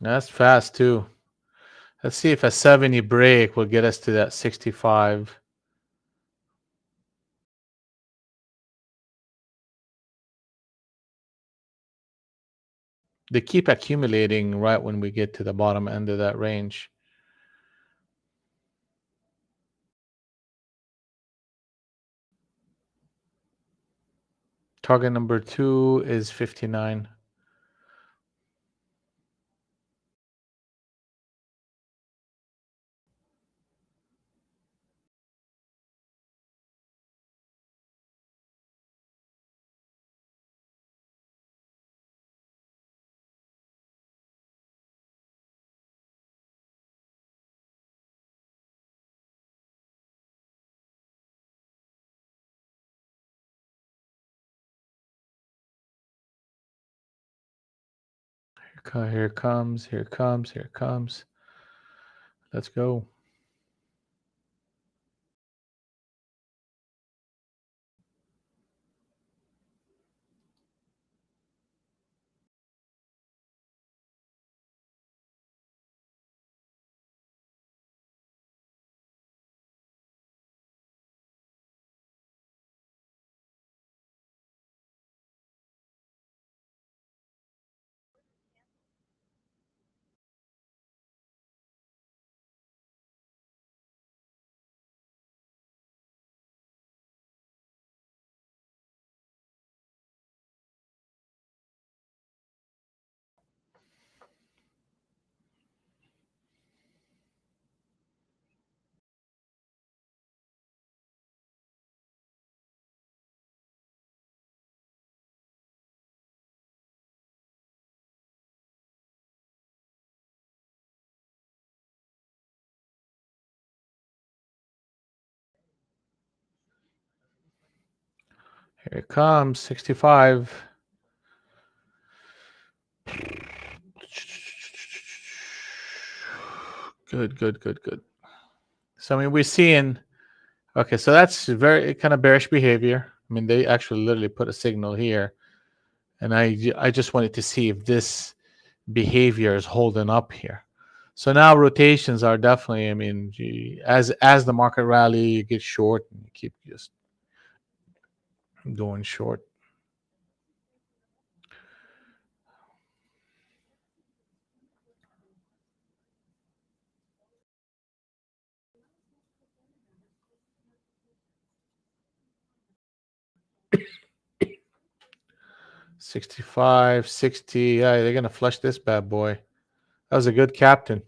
That's fast too. Let's see if a 70 break will get us to that 65. They keep accumulating right when we get to the bottom end of that range. Target number 2 is 59. Here comes, here comes, here comes. Let's go. Here it comes, 65. Good, good, good, good. So, I mean, we're seeing, okay, so that's very kind of bearish behavior. I mean, they actually literally put a signal here. And I just wanted to see if this behavior is holding up here. So now rotations are definitely, I mean, as the market rally, you get short and you keep just going short. $65, $60. Yeah, they're gonna flush this bad boy. That was a good captain.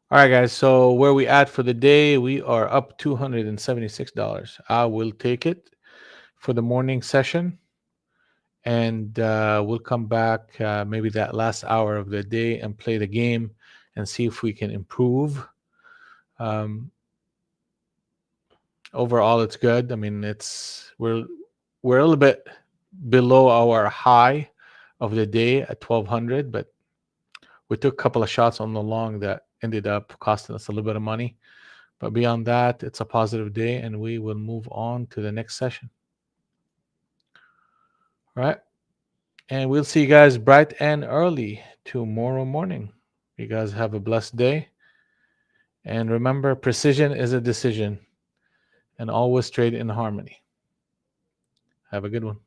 All right, guys. So where we at for the day? We are up $276. I will take it for the morning session, and we'll come back maybe that last hour of the day and play the game and see if we can improve. Um, Overall, it's good. I mean, we're a little bit below our high of the day at 1200, but we took a couple of shots on the long that ended up costing us a little bit of money. But beyond that, it's a positive day, and we will move on to the next session. All right. And we'll see you guys bright and early tomorrow morning. You guys have a blessed day. And remember, precision is a decision, and always trade in harmony. Have a good one.